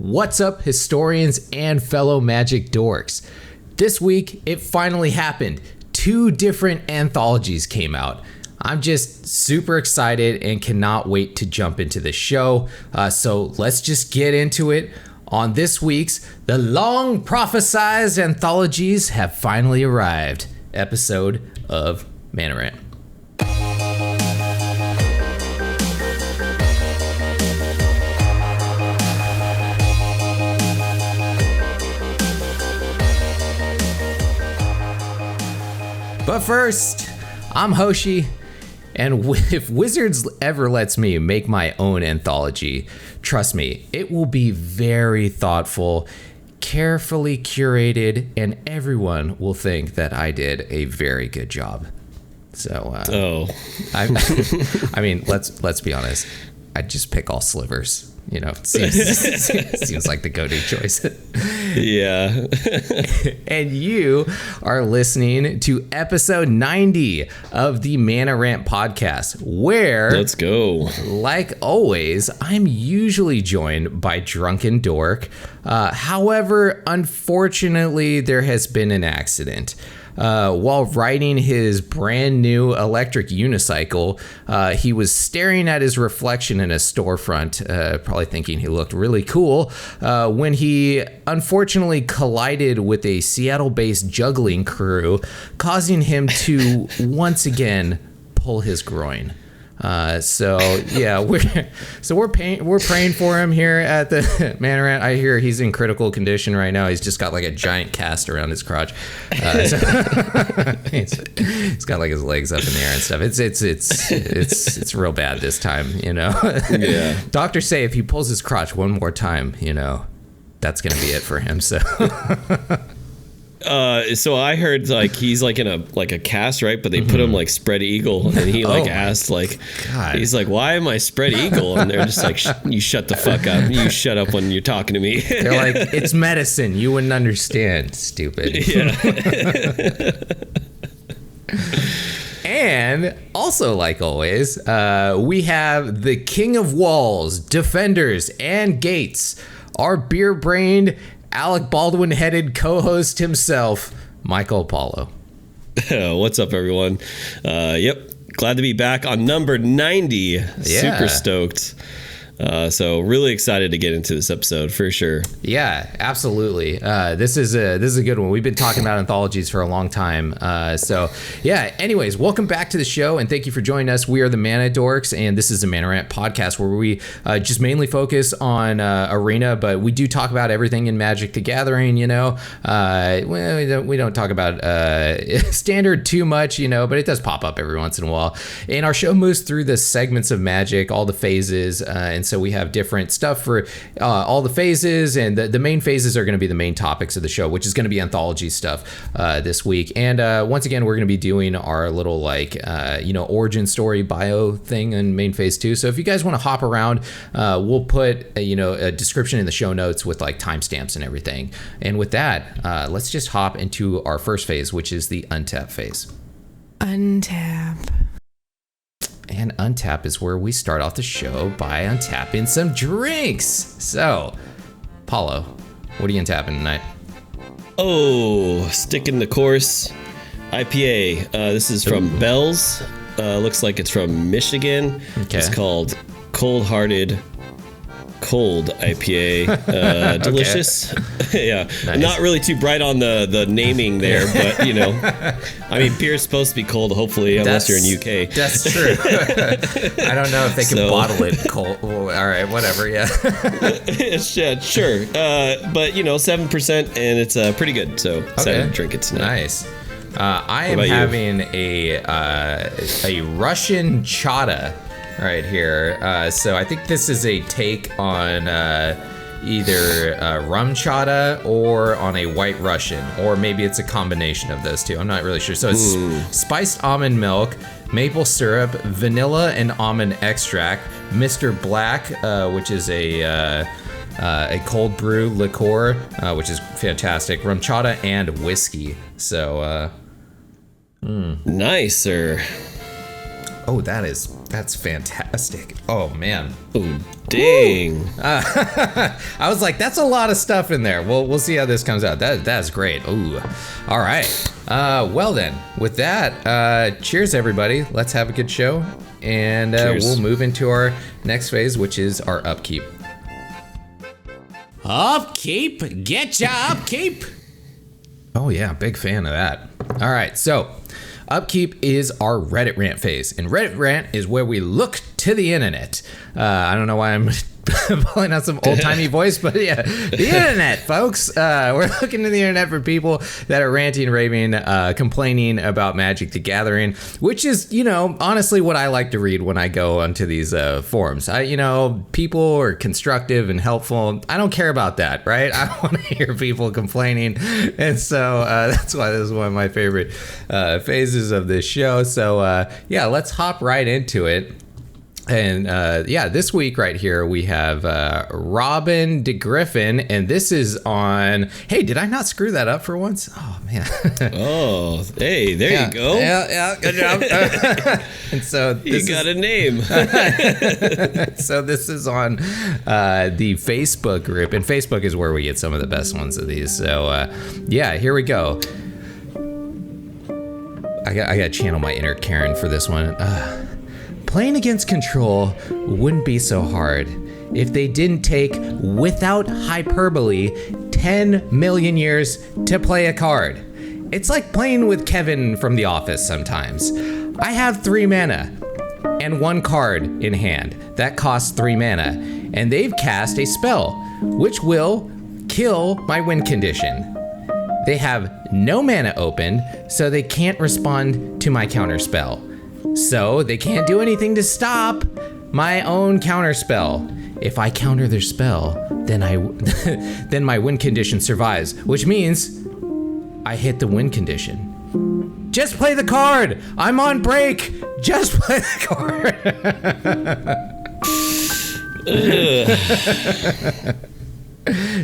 What's up, historians and fellow magic dorks? This week, it finally happened. 2 different anthologies came out. I'm just super excited and cannot wait to jump into the show. So let's just get into it. On this week's The Long Prophesized Anthologies have finally arrived episode of Mana Rant. But first, I'm Hoshi, and if Wizards ever lets me make my own anthology, trust me, it will be very thoughtful, carefully curated, and everyone will think that I did a very good job. So, I mean, let's be honest. I'd just pick all slivers. You know, seems like the go-to choice. Yeah. And you are listening to episode 90 of the Mana Rant podcast, where, let's go. Like always, I'm usually joined by Drunken Dork. However, unfortunately, there has been an accident. While riding his brand new electric unicycle, he was staring at his reflection in a storefront, probably thinking he looked really cool, when he unfortunately collided with a Seattle-based juggling crew, causing him to once again pull his groin. So yeah, we're praying for him here at the Mana Rant. I hear he's in critical condition right now. He's just got like a giant cast around his crotch. So he's got like his legs up in the air and stuff. It's real bad this time, you know. Yeah. Doctors say if he pulls his crotch one more time, you know, that's gonna be it for him. So. So I heard like he's like in a cast, right? But they put him like spread eagle, and he asked like, God. He's like, why am I spread eagle? And they're just like, you shut the fuck up. You shut up when you're talking to me. They're like, it's medicine. You wouldn't understand, stupid. Yeah. And also, like always, we have the King of Walls, Defenders, and Gates, our beer-brained, Alec Baldwin-headed co-host himself, Michael Apollo. What's up, everyone? Yep, glad to be back on number 90. Yeah. Super stoked. So really excited to get into this episode for sure. Yeah, absolutely. This is a good one. We've been talking about anthologies for a long time. So yeah. Anyways, welcome back to the show, and thank you for joining us. We are the Mana Dorks, and this is the Mana Rant podcast, where we just mainly focus on Arena, but we do talk about everything in Magic the Gathering. You know, we don't talk about Standard too much, you know, but it does pop up every once in a while. And our show moves through the segments of Magic, all the phases, and so we have different stuff for all the phases, and the main phases are going to be the main topics of the show, which is going to be anthology stuff this week. And once again, we're going to be doing our little origin story bio thing in main phase 2. So if you guys want to hop around, we'll put a description in the show notes with like timestamps and everything. And with that, let's just hop into our first phase, which is the Untap phase. Untap. And Untap is where we start off the show by untapping some drinks. So, Paulo, what are you untapping tonight? Oh, sticking the course. IPA. This is from Bell's. Looks like it's from Michigan. Okay. It's called Cold Hearted Cold IPA. Delicious. Yeah. Nice. Not really too bright on the naming there, but you know, I mean, beer's supposed to be cold, hopefully, unless you're in UK. That's true. I don't know if they can bottle it cold. Well, all right, whatever. Yeah. Yeah, sure. But you know, 7%, and it's pretty good. So excited to drink it tonight. Nice. I am having a Russian chata right here. So I think this is a take on either rum chata or on a white Russian, or maybe it's a combination of those two. I'm not really sure. So it's spiced almond milk, maple syrup, vanilla and almond extract, Mr. Black, which is a cold brew liqueur, which is fantastic, rum chata, and whiskey. So nice, sir. Oh, that is That's fantastic. Oh, man. Oh, dang. I was like, that's a lot of stuff in there. We'll see how this comes out. That's great. Ooh. All right. Well, then, with that, cheers, everybody. Let's have a good show. And we'll move into our next phase, which is our upkeep. Upkeep? Get ya upkeep? Oh, yeah. Big fan of that. All right. So, Upkeep is our Reddit rant phase, and Reddit rant is where we look to the internet. I don't know why I'm pulling out some old-timey voice, but yeah, the internet, folks. We're looking to the internet for people that are ranting, raving, complaining about Magic the Gathering, which is, honestly what I like to read when I go onto these forums. People are constructive and helpful. I don't care about that, right? I want to hear people complaining, and so that's why this is one of my favorite phases of this show. So let's hop right into it. And this week right here we have Robin DeGriffin, and this is on. Hey, did I not screw that up for once? Oh man. Oh, hey, there you go. Yeah, good job. And so you got a name. So this is on the Facebook group, and Facebook is where we get some of the best ones of these. So here we go. I got to channel my inner Karen for this one. Playing against Control wouldn't be so hard if they didn't take, without hyperbole, 10 million years to play a card. It's like playing with Kevin from The Office sometimes. I have 3 mana and 1 card in hand that costs 3 mana, and they've cast a spell which will kill my win condition. They have no mana open, so they can't respond to my counter spell. So they can't do anything to stop my own counter spell. If I counter their spell, then then my win condition survives, which means I hit the win condition. Just play the card. I'm on break. Just play the card.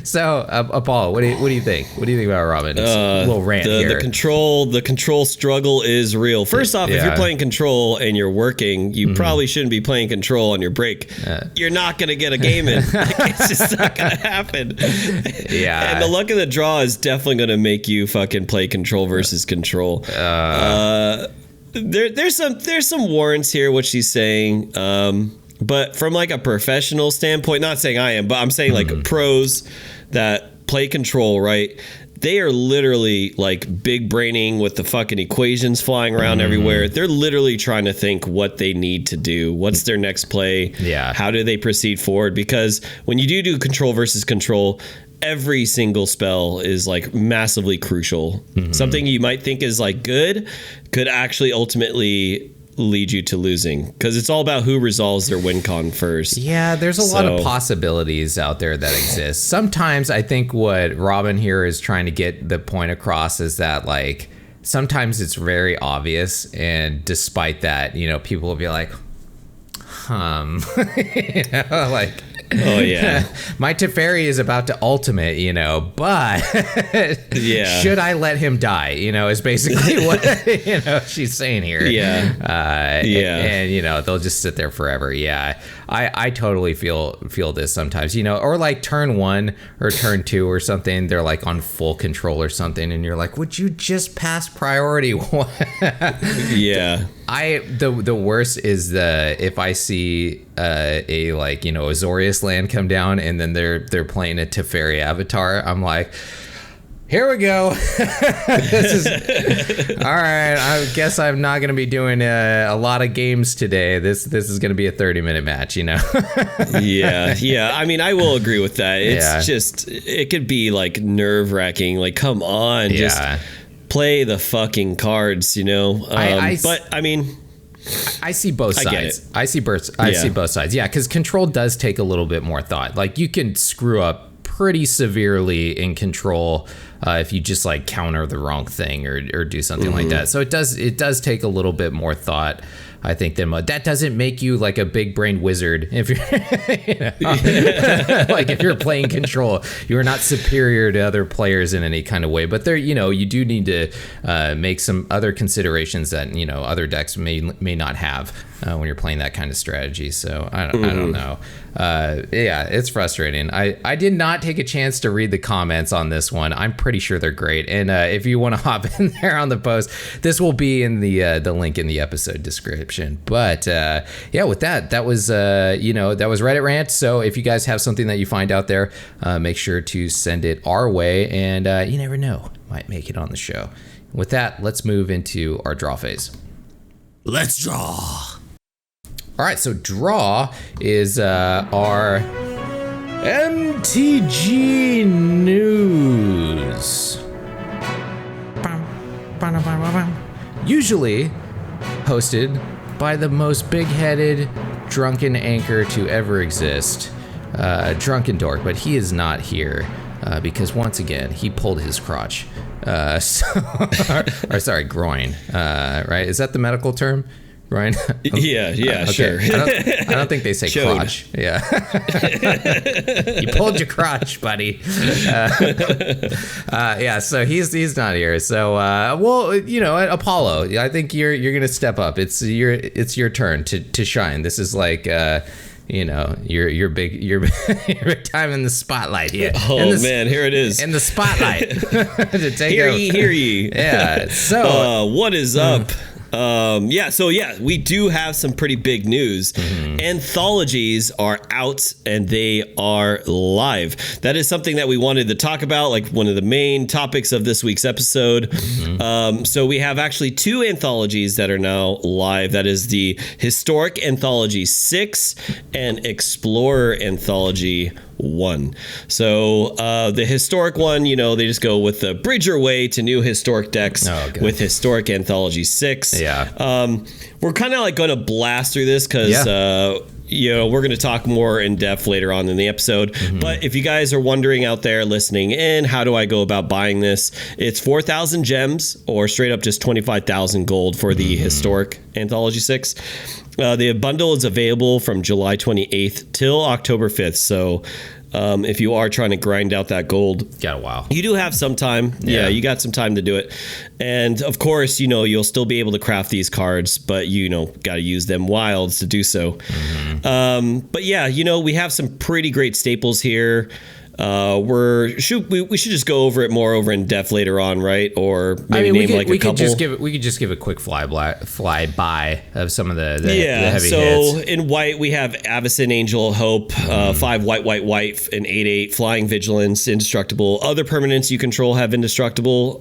So, Apollo, what do you think? What do you think about Robin? It's a little rant here. The control struggle is real. First off, if you're playing control and you're working, you probably shouldn't be playing control on your break. You're not going to get a game in. It's just not going to happen. Yeah. And the luck of the draw is definitely going to make you fucking play control versus control. There's some warrants here, what she's saying. But from like a professional standpoint, not saying I am, but I'm saying like pros that play control, right? They are literally like big braining with the fucking equations flying around everywhere. They're literally trying to think what they need to do. What's their next play? Yeah. How do they proceed forward? Because when you do control versus control, every single spell is like massively crucial. Something you might think is like good could actually ultimately lead you to losing, because it's all about who resolves their win con first. Yeah, there's a lot of possibilities out there that exist. Sometimes I think what Robin here is trying to get the point across is that like sometimes it's very obvious, and despite that, people will be like, like, oh yeah, my Teferi is about to ultimate, but should I let him die? Is basically what she's saying here. Yeah, and they'll just sit there forever. Yeah, I totally feel this sometimes. Or like turn 1 or turn 2 or something, they're like on full control or something, and you're like, would you just pass priority? Yeah. The worst is if I see a Azorius land come down and then they're playing a Teferi avatar, I'm like, here we go. This is all right. I guess I'm not going to be doing a lot of games today. This is going to be a 30-minute match, Yeah. I mean, I will agree with that. It's just, it could be like nerve-wracking. Like, come on, just play the fucking cards, but I mean, I see both sides. I get it. I see both sides. Yeah, because control does take a little bit more thought. Like you can screw up pretty severely in control if you just like counter the wrong thing or do something like that. So it does take a little bit more thought. I think than that doesn't make you like a big brain wizard if you're like if you're playing control. You are not superior to other players in any kind of way, but there, you do need to make some other considerations that other decks may not have when you're playing that kind of strategy. So I don't know. Yeah, it's frustrating. I did not take a chance to read the comments on this one. I'm pretty sure they're great. And if you want to hop in there on the post, this will be in the link in the episode description. But yeah, with that was that was Reddit Rant. So if you guys have something that you find out there, make sure to send it our way. And you never know, might make it on the show. With that, let's move into our draw phase. Let's draw. All right, so draw is our MTG news. Usually hosted by the most big-headed, drunken anchor to ever exist, Drunken Dork, but he is not here because once again he pulled his crotch. Or sorry, groin. Right? Is that the medical term? Right? Yeah, okay. Sure. I don't think they say crotch. Yeah. You pulled your crotch, buddy. Yeah, so he's not here. So Apollo, I think you're gonna step up. It's your turn to shine. This is like your big time in the spotlight here. Oh man, here it is. In the spotlight. To take hear ye. Yeah. So what is up? We do have some pretty big news. Anthologies are out and they are live. That is something that we wanted to talk about, like one of the main topics of this week's episode. So we have actually 2 anthologies that are now live. That is the Historic Anthology 6 and Explorer Anthology 1. So the historic one, they just go with the bridge your way to new historic decks with Historic Anthology 6. Yeah. We're kind of like going to blast through this because we're going to talk more in depth later on in the episode. But if you guys are wondering out there listening in, how do I go about buying this? It's 4,000 gems or straight up just 25,000 gold for the Historic Anthology 6. The bundle is available from July 28th till October 5th. So if you are trying to grind out that gold, got a while. You do have some time. Yeah, you got some time to do it. And of course, you'll still be able to craft these cards, but got to use them wilds to do so. But yeah, we have some pretty great staples here. We should just go over it more over in depth later on, right? Or maybe name like a couple. We could just give a quick fly by of some of the heavy hits. So in white we have Avacyn, Angel of Hope, 5 white, and 8/8 flying vigilance, indestructible. Other permanents you control have indestructible.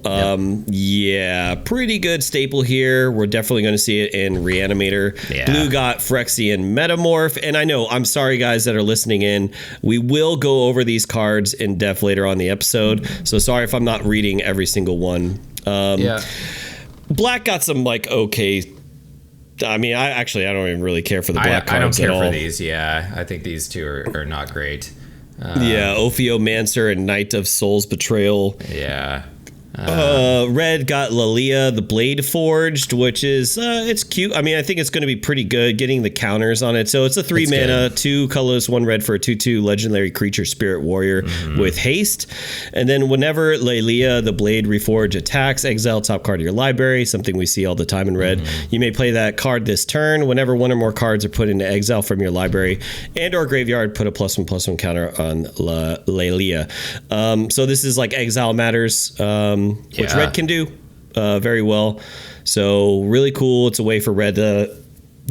Yeah, pretty good staple here. We're definitely going to see it in Reanimator. Yeah. Blue got Phyrexian Metamorph, and I'm sorry guys that are listening in. We will go over these cards in depth later on in the episode, so sorry if I'm not reading every single one. Black got some okay. I mean, I don't even really care for the black cards at all. I don't care for these. Yeah, I think these 2 are not great. Ophiomancer and Knight of Souls Betrayal. Yeah. Red got Lalia the Blade Forged, which is it's cute. I mean, I think it's going to be pretty good getting the counters on it. So it's a 3 mana, 2 colorless, 1 red for a 2/2 legendary creature spirit warrior with haste. And then whenever Lalia the Blade Reforged attacks, exile top card of your library, something we see all the time in red. You may play that card this turn. Whenever 1 or more cards are put into exile from your library and or graveyard, put a +1/+1 counter on Lalia. So this is like exile matters. Which red can do very well. So really cool. It's a way for red to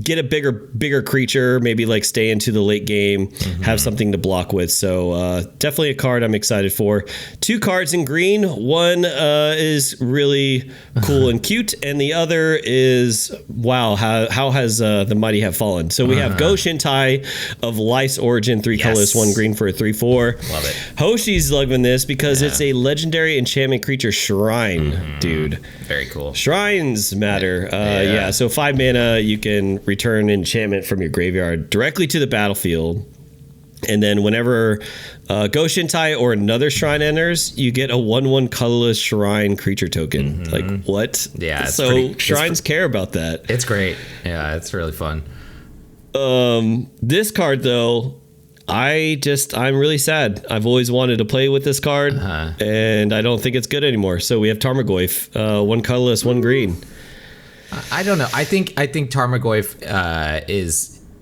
get a bigger creature, maybe like stay into the late game, have something to block with. So definitely a card I'm excited for. 2 cards in green. One is really cool and cute, and the other is how has the mighty have fallen. So we have Go Shintai of Life's Origin, 3 colors, 1 green for a 3/4. Love it. Hoshi's loving this because it's a legendary enchantment creature shrine, dude. Very cool. Shrines matter. So 5 mana, you can return enchantment from your graveyard directly to the battlefield. And then whenever Goshintai or another shrine enters, you get a 1/1 colorless shrine creature token. Like, what? Yeah. So shrines care about that. It's great. Yeah, it's really fun. This card, though, I'm really sad. I've always wanted to play with this card, and I don't think it's good anymore. So we have Tarmogoyf, 1 colorless, 1 green. I don't know. I think Tarmogoyf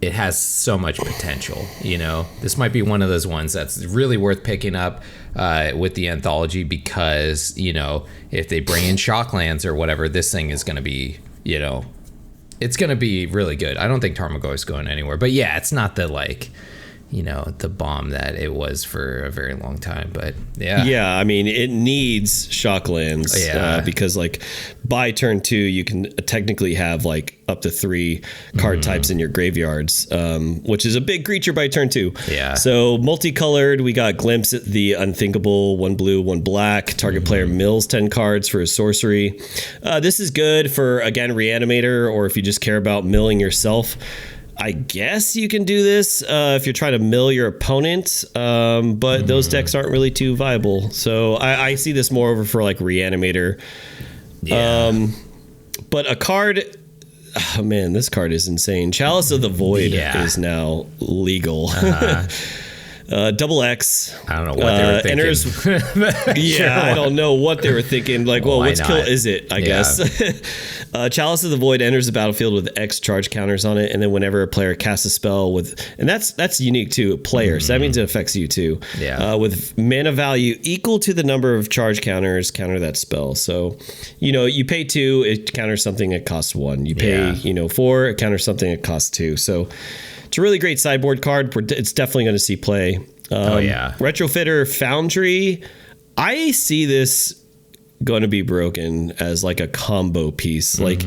it has so much potential. You know, this might be one of those ones that's really worth picking up with the anthology, because, you know, if they bring in Shocklands or whatever, this thing is going to be, you know, it's going to be really good. I don't think Tarmogoyf's going anywhere, but yeah, it's not the, like, you know, the bomb that it was for a very long time. But yeah, I mean, it needs Shocklands because, like, by turn 2 you can technically have like up to 3 card types in your graveyards, which is a big creature by turn 2. So multicolored, we got Glimpse at the Unthinkable, 1 blue, 1 black. Target player mills 10 cards for a sorcery. This is good for, again, Reanimator, or if you just care about milling yourself. I guess you can do this if you're trying to mill your opponent, but those decks aren't really too viable. So I see this more over for like Reanimator. But a card, oh man, this card is insane. Chalice of the Void is now legal. Double X. I don't know what they were thinking. I don't know what they were thinking. Like, well, what's kill is it, I guess. Chalice of the Void enters the battlefield with X charge counters on it, and then whenever a player casts a spell with, and that's unique to players, so that means it affects you too. With mana value equal to the number of charge counters, counter that spell. So, you know, you pay 2, it counters something, it costs 1. You pay 4, it counters something, it costs 2. So it's a really great sideboard card. It's definitely going to see play. Retrofitter Foundry. I see this going to be broken as like a combo piece, like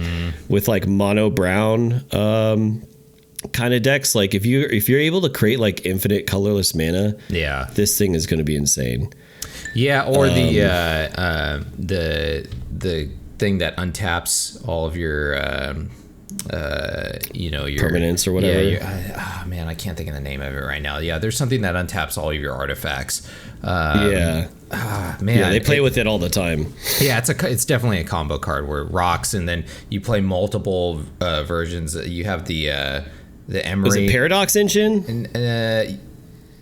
with like mono brown kind of decks. Like if you're able to create like infinite colorless mana, this thing is going to be insane. Or the thing that untaps all of your your permanents or whatever. Man, I can't think of the name of it right now. There's something that untaps all of your artifacts. They play with it all the time. It's definitely a combo card where it rocks, and then you play multiple versions. You have the Emery. Is it Paradox Engine?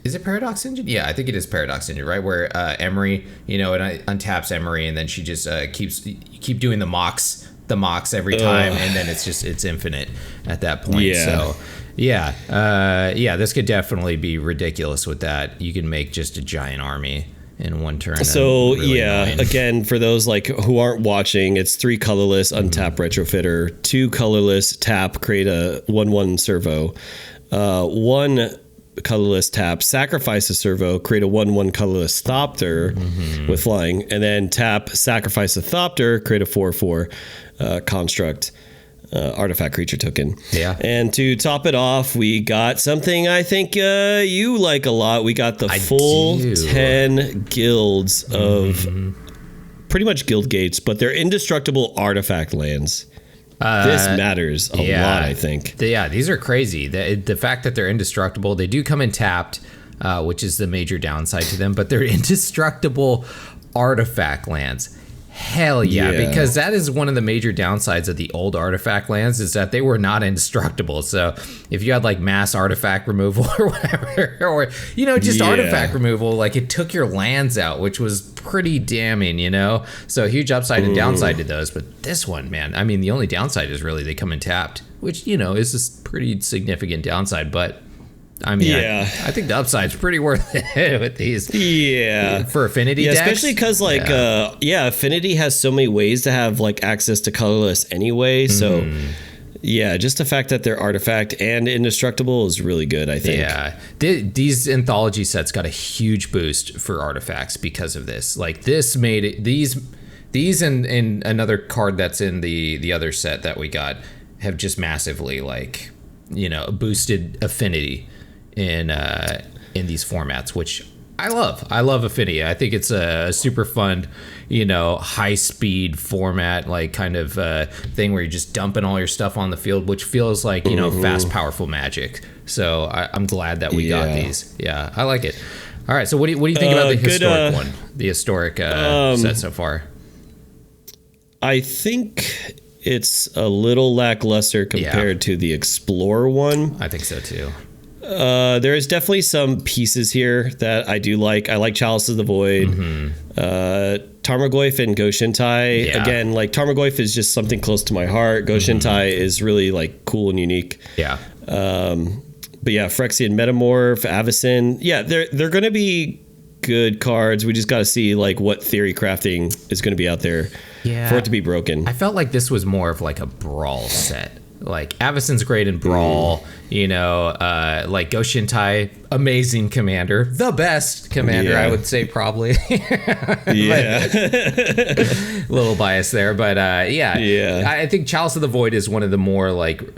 Is it Paradox Engine? Yeah, I think it is Paradox Engine, right? Where Emery, you know, it untaps Emery, and then she just keep doing the mocks every time, and then it's infinite at that point. So this could definitely be ridiculous with that. You can make just a giant army in one turn. So again, for those like who aren't watching, it's 3 colorless untap Retrofitter, 2 colorless tap, create a 1/1 servo, 1 colorless tap, sacrifice a servo, create a 1/1 colorless Thopter with flying, and then tap, sacrifice a Thopter, create a 4/4 construct artifact creature token. And to top it off, we got something I think you like a lot. We got the full 10 guilds of pretty much guild gates, but they're indestructible artifact lands. This matters a lot, I think. These are crazy. The fact that they're indestructible, they do come in tapped, which is the major downside to them, but they're indestructible artifact lands. Hell yeah, because that is one of the major downsides of the old artifact lands, is that they were not indestructible. So if you had like mass artifact removal or whatever, or, you know, just artifact removal, like it took your lands out, which was pretty damning, you know? So huge upside and downside to those. But this one, man, I mean, the only downside is really they come in tapped, which, you know, is a pretty significant downside, but I mean, I think the upside's pretty worth it with these. For affinity decks. Especially because, like, affinity has so many ways to have, like, access to colorless anyway. So, just the fact that they're artifact and indestructible is really good, I think. These anthology sets got a huge boost for artifacts because of this. Like, this made it, these and another card that's in the other set that we got have just massively, like, you know, boosted affinity in these formats, which I love Affinity. I think it's a super fun, high speed format, like kind of thing where you're just dumping all your stuff on the field, which feels like, fast, powerful Magic. So I'm glad that we got these. Yeah, I like it. All right. So what do you think about the historic one? The historic set so far? I think it's a little lackluster compared to the Explorer one. I think so too. There's definitely some pieces here that I do like. I like Chalice of the Void, Tarmogoyf and Goshintai. Yeah. Again, like Tarmogoyf is just something close to my heart. Goshintai is really like cool and unique. Yeah. But yeah, Phyrexian Metamorph, Avacyn. Yeah, they're going to be good cards. We just got to see like what theory crafting is going to be out there for it to be broken. I felt like this was more of like a Brawl set. Like Avacyn's great in Brawl, like Goshintai, amazing commander, the best commander, I would say probably. Yeah, a little bias there, but I think Chalice of the Void is one of the more like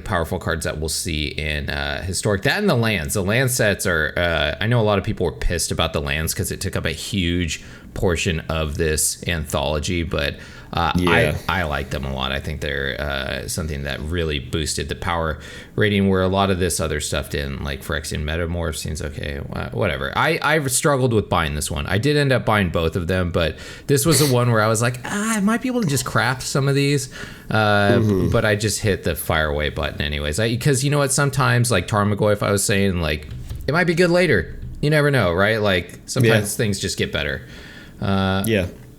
powerful cards that we'll see in historic. That and the lands. The land sets are. I know a lot of people were pissed about the lands because it took up a huge portion of this anthology, but I like them a lot. I think they're something that really boosted the power rating where a lot of this other stuff didn't. Like Phyrexian Metamorph seems okay, whatever. I struggled with buying this one. I did end up buying both of them, but this was the one where I was like, I might be able to just craft some of these, but I just hit the fire away button anyways. Because you know what, sometimes like Tarmogoyf, I was saying, like it might be good later. You never know, right? Like sometimes things just get better.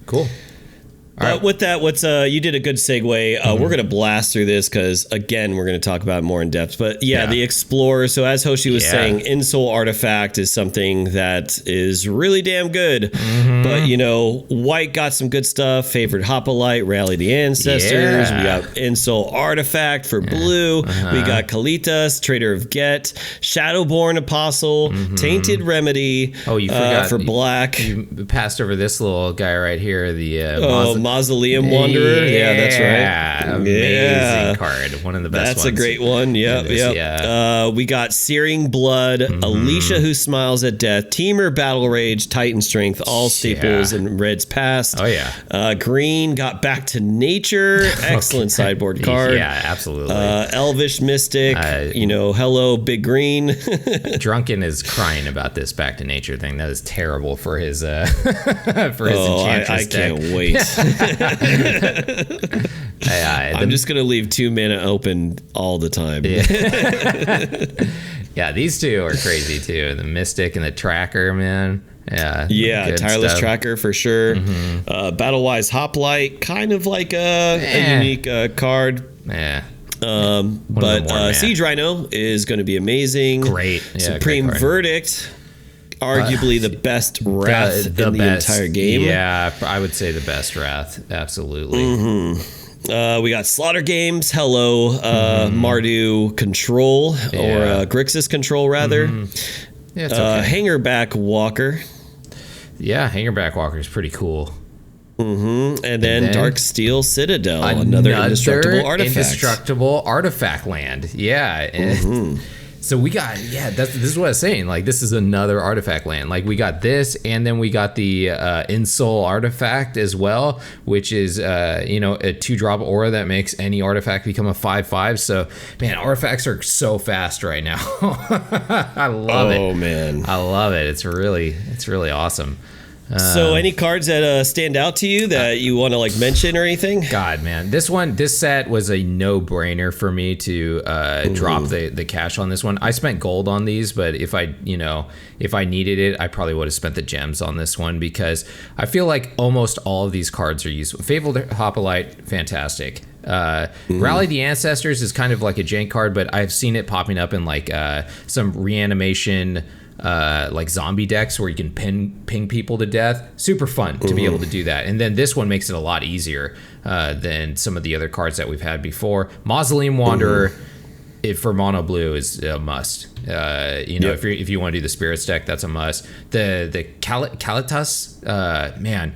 Cool. With that, you did a good segue. We're going to blast through this because, again, we're going to talk about it more in depth. But the Explorer. So as Hoshi was saying, Insole Artifact is something that is really damn good. But, White got some good stuff. Favored Hoplite, Rally the Ancestors. We got Insole Artifact for blue. We got Kalitas, Trader of Get, Shadowborn Apostle, Tainted Remedy you forgot, for black. You passed over this little guy right here, the Mausoleum Wanderer. Yeah, that's right. Amazing card. One of the best That's ones. a great one. Yep. We got Searing Blood, Alicia Who Smiles at Death, Teamer Battle Rage, Titan Strength, all staples in Red's past. Oh, yeah. Green got Back to Nature. Excellent sideboard card. Yeah, absolutely. Elvish Mystic. Hello, Big Green. Drunken is crying about this Back to Nature thing. That is terrible for his Enchantress I deck. can't wait. I'm just gonna leave 2 mana open all the time. Yeah, these two are crazy too. The Mystic and the Tracker, man. Yeah, Tireless stuff. Tracker for sure. Battle-wise Hoplite, kind of like a unique card. Yeah. But Siege Rhino is going to be amazing. Great. Supreme Verdict. Arguably the best Wrath in the entire game. Yeah, I would say the best Wrath. Absolutely. We got Slaughter Games. Hello, Mardu Control, or Grixis Control, rather. Yeah, it's okay. Hangerback Walker. Yeah, Hangerback Walker is pretty cool. And then Dark Steel Citadel, another indestructible artifact. Indestructible artifact land. Yeah. So we got, this is what I was saying. Like, this is another artifact land. Like, we got this, and then we got the Insole Artifact as well, which is, a 2-drop aura that makes any artifact become a 5/5. So, man, artifacts are so fast right now. I love it. Oh, man. I love it. It's really awesome. So any cards that stand out to you that you want to mention or anything? God, man, this set was a no-brainer for me to drop the cash on this one. I spent gold on these, but if I needed it, I probably would have spent the gems on this one because I feel like almost all of these cards are useful. Fabled Hoplite, fantastic. Rally the Ancestors is kind of like a jank card, but I've seen it popping up in some reanimation zombie decks where you can ping people to death. Super fun to be able to do that. And then this one makes it a lot easier than some of the other cards that we've had before. Mausoleum Wanderer for mono blue is a must. If you want to do the Spirits deck, that's a must. The Kalitas, man,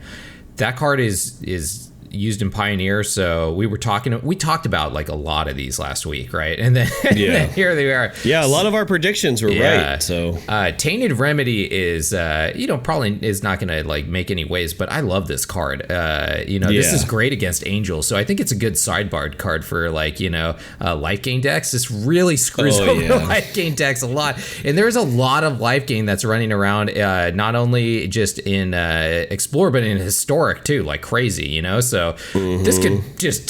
that card is used in Pioneer, so we talked about like a lot of these last week, right? And then, here they are. Yeah, a lot of our predictions were right. So Tainted Remedy is probably is not gonna like make any waves, but I love this card. This is great against Angels, so I think it's a good sideboard card for like life gain decks. This really screws over life gain decks a lot, and there's a lot of life gain that's running around, not only just in Explore but in Historic too, like crazy, so this could just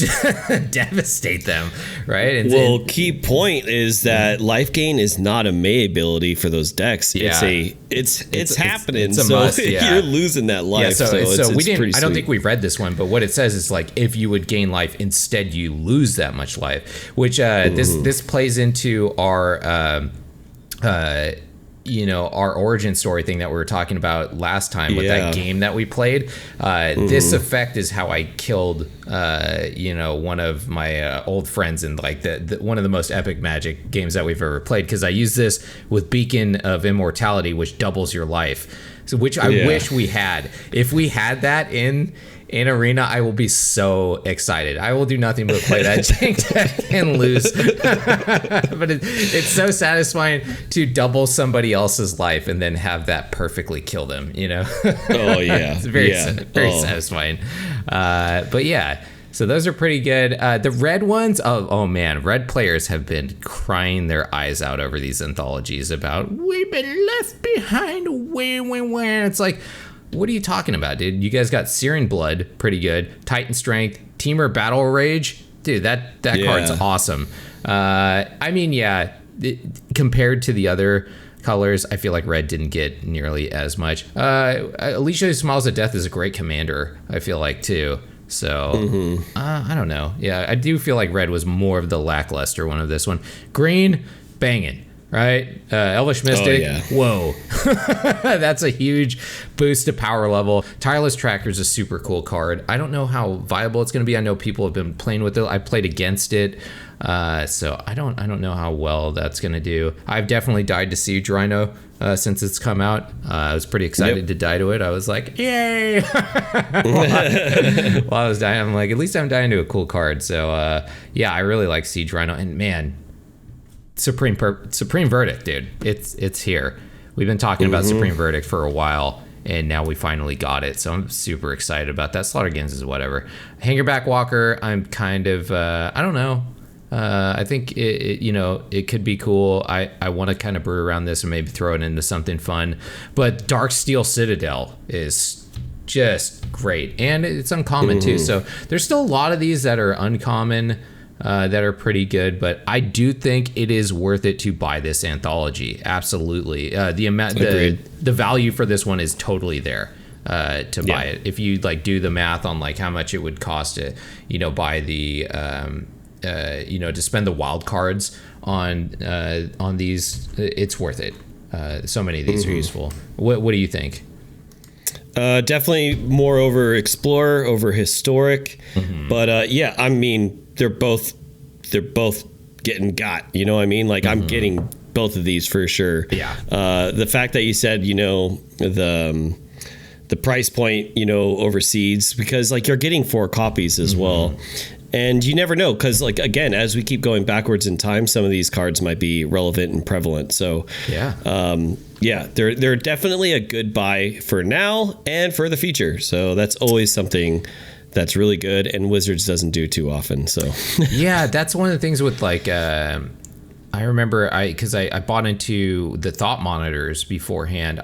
devastate them, right? And key point is that life gain is not a May ability for those decks. It's happening. It's a so must, you're losing that life. So we didn't. I don't sweet. think we read this one, but what it says is like if you would gain life, instead you lose that much life, which this plays into our our origin story thing that we were talking about last time with that game that we played. This effect is how I killed, one of my old friends in like the one of the most epic Magic games that we've ever played, because I use this with Beacon of Immortality, which doubles your life. So, which I wish we had. If we had that in Arena, I will be so excited. I will do nothing but play that jank deck and lose. But it's so satisfying to double somebody else's life and then have that perfectly kill them, Oh, yeah. It's very satisfying. But yeah, so those are pretty good. The red ones, oh man, red players have been crying their eyes out over these anthologies about, we've been left behind, when. It's like, what are you talking about, dude? You guys got Searing Blood, pretty good. Titan Strength, Teamer Battle Rage, dude. That card's awesome. Compared to the other colors, I feel like red didn't get nearly as much. Alicia Who Smiles at Death is a great commander, I feel like, too. So I don't know. Yeah, I do feel like red was more of the lackluster one of this one. Green, banging. Right? Elvish Mystic. Whoa. That's a huge boost to power level. Tireless Tracker is a super cool card. I don't know how viable it's going to be. I know people have been playing with it. I played against it. So I don't know how well that's going to do. I've definitely died to Siege Rhino since it's come out. I was pretty excited to die to it. I was like, yay. While I was dying, I'm like, at least I'm dying to a cool card. So I really like Siege Rhino. And man, Supreme Verdict, dude. It's here. We've been talking about Supreme Verdict for a while, and now we finally got it. So I'm super excited about that. Slaughtergans is whatever. Hangerback Walker, I'm kind of I don't know. I think it could be cool. I want to kind of brew around this and maybe throw it into something fun. But Darksteel Citadel is just great, and it's uncommon too. So there's still a lot of these that are uncommon. That are pretty good, but I do think it is worth it to buy this anthology. Absolutely, the value for this one is totally there to buy it. If you like do the math on like how much it would cost to buy the to spend the wild cards on these, it's worth it. So many of these are useful. What do you think? Definitely more over Explorer, over Historic, but I mean, they're both getting got. You know what I mean? Like I'm getting both of these for sure. Yeah. The fact that you said the price point over Seeds, because like you're getting 4 copies as well. And you never know, because like again, as we keep going backwards in time, some of these cards might be relevant and prevalent. So they're definitely a good buy for now and for the future. So that's always something that's really good, and Wizards doesn't do too often. So that's one of the things with like I remember because I bought into the Thought Monitors beforehand.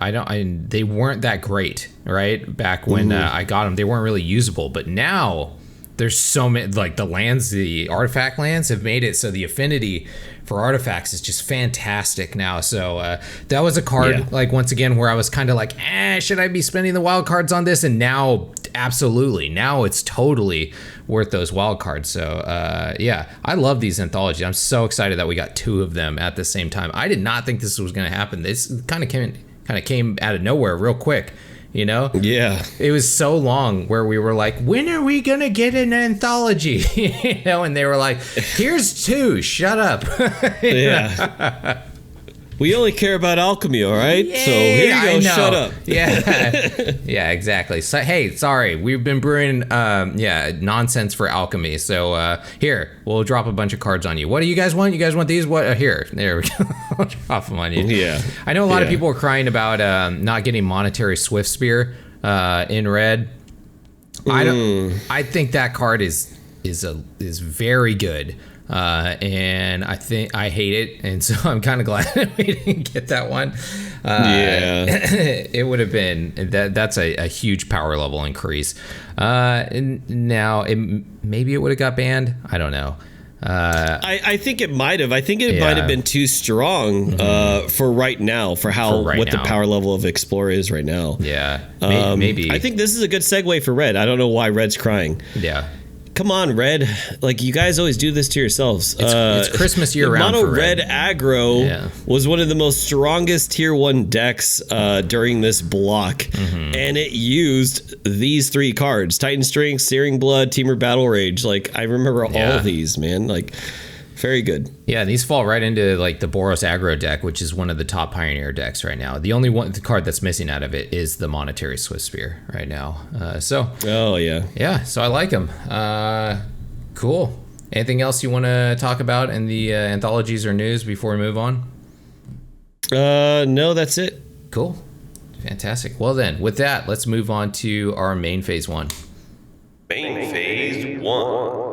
They weren't that great, right? Back when I got them, they weren't really usable, but now there's so many, like the lands, the artifact lands have made it so the affinity for artifacts is just fantastic now. So that was a card, like once again, where I was kind of like, should I be spending the wild cards on this? And now, absolutely, now it's totally worth those wild cards. So I love these anthologies. I'm so excited that we got 2 of them at the same time. I did not think this was going to happen. This kind of came out of nowhere real quick. It was so long where we were like, when are we gonna get an anthology? And they were like, here's 2, shut up. We only care about alchemy, all right? So here you go. Shut up. Yeah, exactly. So hey, sorry, we've been brewing nonsense for alchemy. So here, we'll drop a bunch of cards on you. What do you guys want? You guys want these? What? Here, there we go. I'll drop them on you. Yeah. I know a lot of people are crying about not getting monetary Swift Spear in red. I think that card is very good. And I think I hate it, and so I'm kind of glad we didn't get that one. It would have been that's a huge power level increase. And now maybe it would have got banned. I don't know. I think it might have. I think it might have been too strong for right now, for the power level of Explorer is right now. Yeah, maybe. I think this is a good segue for Red. I don't know why Red's crying. Yeah. Come on, Red. Like, you guys always do this to yourselves. It's Christmas year-round mono for Red. Aggro was one of the most strongest tier 1 decks during this block. And it used these 3 cards. Titan Strength, Searing Blood, Teamer Battle Rage. Like, I remember all of these, man. Like, very good. Yeah, these fall right into, like, the Boros Aggro deck, which is one of the top Pioneer decks right now. The only the card that's missing out of it is the Monetary Swift Spear right now. Yeah, so I like them. Cool. Anything else you want to talk about in the anthologies or news before we move on? No, that's it. Cool. Fantastic. Well then, with that, let's move on to our main phase 1. Main phase 1.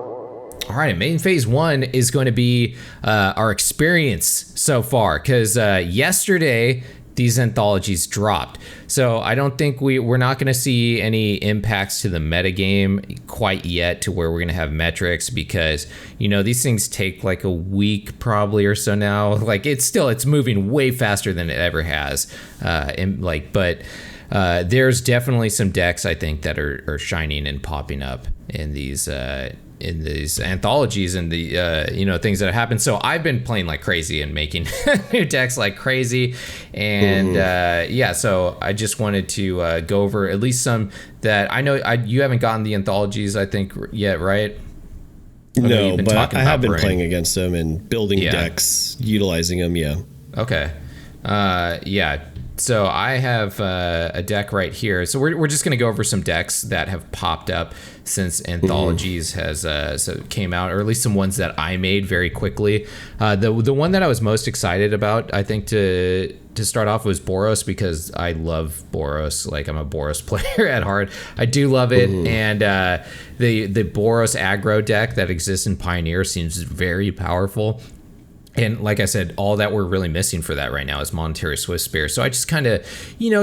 All right, main phase 1 is going to be our experience so far, because yesterday these anthologies dropped. So I don't think we're not going to see any impacts to the metagame quite yet, to where we're going to have metrics, because these things take like a week probably or so now. Like it's moving way faster than it ever has. There's definitely some decks I think that are shining and popping up in these anthologies and the things that have happened. So I've been playing like crazy and making new decks like crazy, and so I just wanted to go over at least some that I know you haven't gotten the anthologies I think yet, right? No, but I have been playing against them and building decks, utilizing them. Okay. So I have a deck right here. So we're just going to go over some decks that have popped up since Anthologies has came out, or at least some ones that I made very quickly. The one that I was most excited about, I think, to start off was Boros, because I love Boros. Like, I'm a Boros player at heart. I do love it. And the Boros aggro deck that exists in Pioneer seems very powerful. And like I said, all that we're really missing for that right now is Monetary Swift Spear. So I just kind of,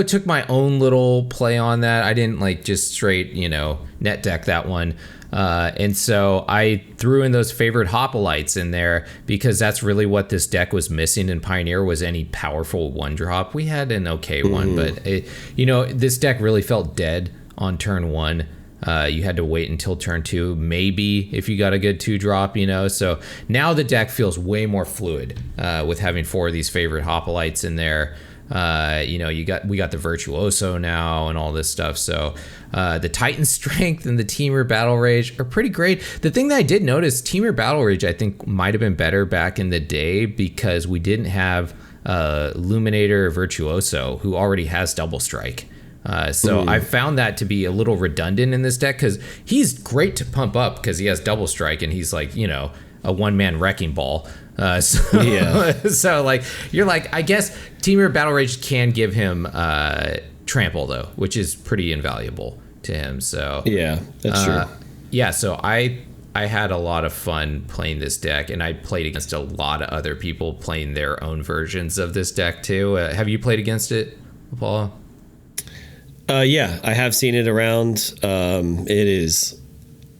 took my own little play on that. I didn't like just straight, net deck that one. And so I threw in those favorite Hoplites in there, because that's really what this deck was missing in Pioneer, was any powerful 1-drop. We had an okay one, but this deck really felt dead on turn 1. You had to wait until turn 2, maybe, if you got a good 2-drop, So now the deck feels way more fluid with having 4 of these favorite Hoplites in there. We got the Virtuoso now and all this stuff. So the Titan Strength and the Teamer Battle Rage are pretty great. The thing that I did notice, Teamer Battle Rage, I think, might have been better back in the day, because we didn't have Luminator Virtuoso, who already has Double Strike. I found that to be a little redundant in this deck, because he's great to pump up because he has Double Strike and he's like, a one-man wrecking ball. So like, you're like, I guess Teamer Battle Rage can give him trample though, which is pretty invaluable to him. So yeah, that's true. So I had a lot of fun playing this deck, and I played against a lot of other people playing their own versions of this deck too. Have you played against it, Paula? I have seen it around.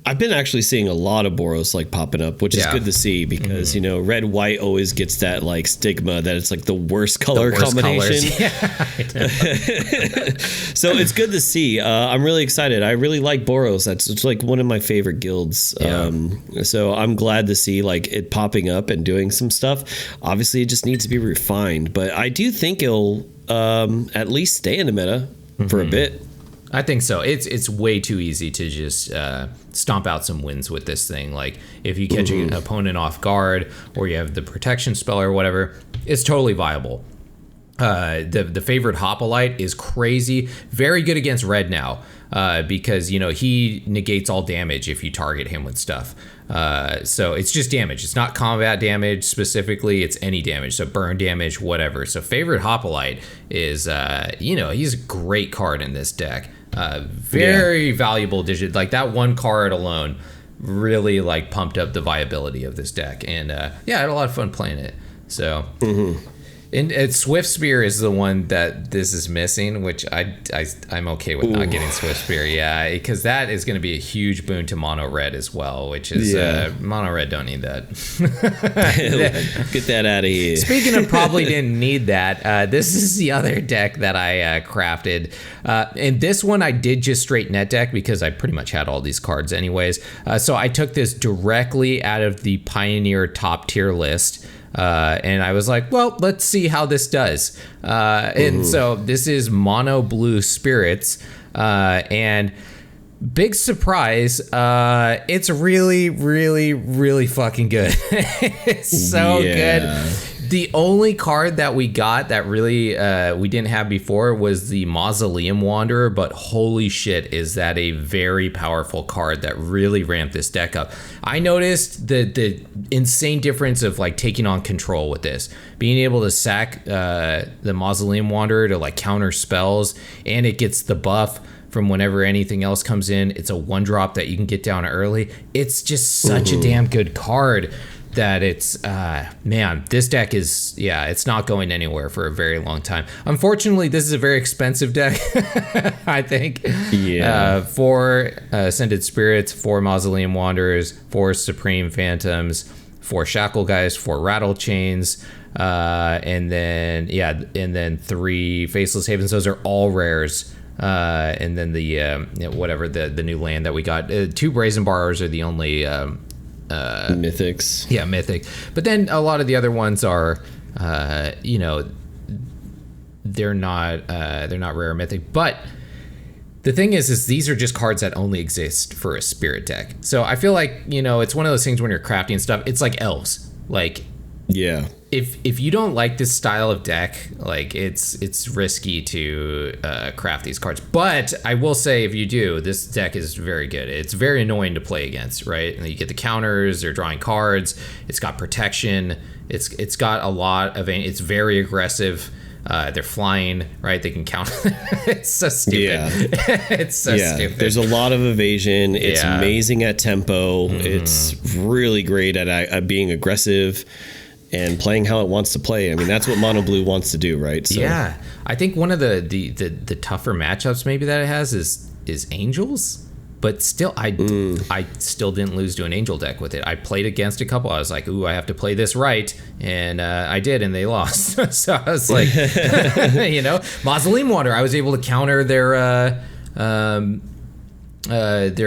I've been actually seeing a lot of Boros like popping up, which is good to see, because red white always gets that like stigma that it's like the worst color combination. So it's good to see. I'm really excited. I really like Boros. It's like one of my favorite guilds. So I'm glad to see like it popping up and doing some stuff. Obviously, it just needs to be refined, but I do think it'll at least stay in the meta for a bit. I think so. It's way too easy to just stomp out some wins with this thing. Like, if you catch an opponent off guard, or you have the protection spell or whatever, it's totally viable. The favorite Hoplite is crazy, very good against red now, because he negates all damage if you target him with stuff. So it's just damage. It's not combat damage specifically. It's any damage. So burn damage, whatever. So favorite Hoplite is, he's a great card in this deck. Very valuable digit. Like that one card alone really like pumped up the viability of this deck. And I had a lot of fun playing it. So. And Swift Spear is the one that this is missing, which I'm okay with not getting Swift Spear. Yeah, because that is going to be a huge boon to Mono Red as well, which is Mono Red don't need that. Get that out of here. Speaking of probably didn't need that, this is the other deck that I crafted. And this one I did just straight net deck because I pretty much had all these cards anyways. So I took this directly out of the Pioneer top tier list. And I was like, well, let's see how this does. And so this is Mono Blue Spirits. And big surprise, it's really, really, really fucking good. It's so good. The only card that we got that really we didn't have before was the Mausoleum Wanderer, but holy shit, is that a very powerful card that really ramped this deck up. I noticed the insane difference of like taking on control with this, being able to sack the Mausoleum Wanderer to like counter spells, and it gets the buff from whenever anything else comes in. It's a 1-drop that you can get down early. It's just such a damn good card that it's this deck is it's not going anywhere for a very long time. Unfortunately, this is a very expensive deck. I think 4 Ascended Spirits, 4 Mausoleum Wanderers, 4 Supreme Phantoms, 4 Shackle Guys, 4 Rattle Chains, and then 3 Faceless Havens. Those are all rares. And then the new land that we got, 2 Brazen Borrowers are the only mythics. Yeah, mythic. But then a lot of the other ones are they're not rare or mythic. But the thing is these are just cards that only exist for a spirit deck. So I feel like, it's one of those things when you're crafting stuff, it's like elves. Like, if you don't like this style of deck, like it's risky to craft these cards. But I will say, if you do, this deck is very good. It's very annoying to play against, right? And you get the counters, they're drawing cards, it's got protection, it's got a lot of, it's very aggressive. They're flying, right? They can counter. It's so stupid. It's so stupid. There's a lot of evasion. It's amazing at tempo. It's really great at being aggressive and playing how it wants to play. I mean, that's what Mono Blue wants to do, right? So. Yeah, I think one of the tougher matchups maybe that it has is Angels, but still, I still didn't lose to an Angel deck with it. I played against a couple. I was like, ooh, I have to play this right, and I did, and they lost. So I was like, Mausoleum Wanderer, I was able to counter their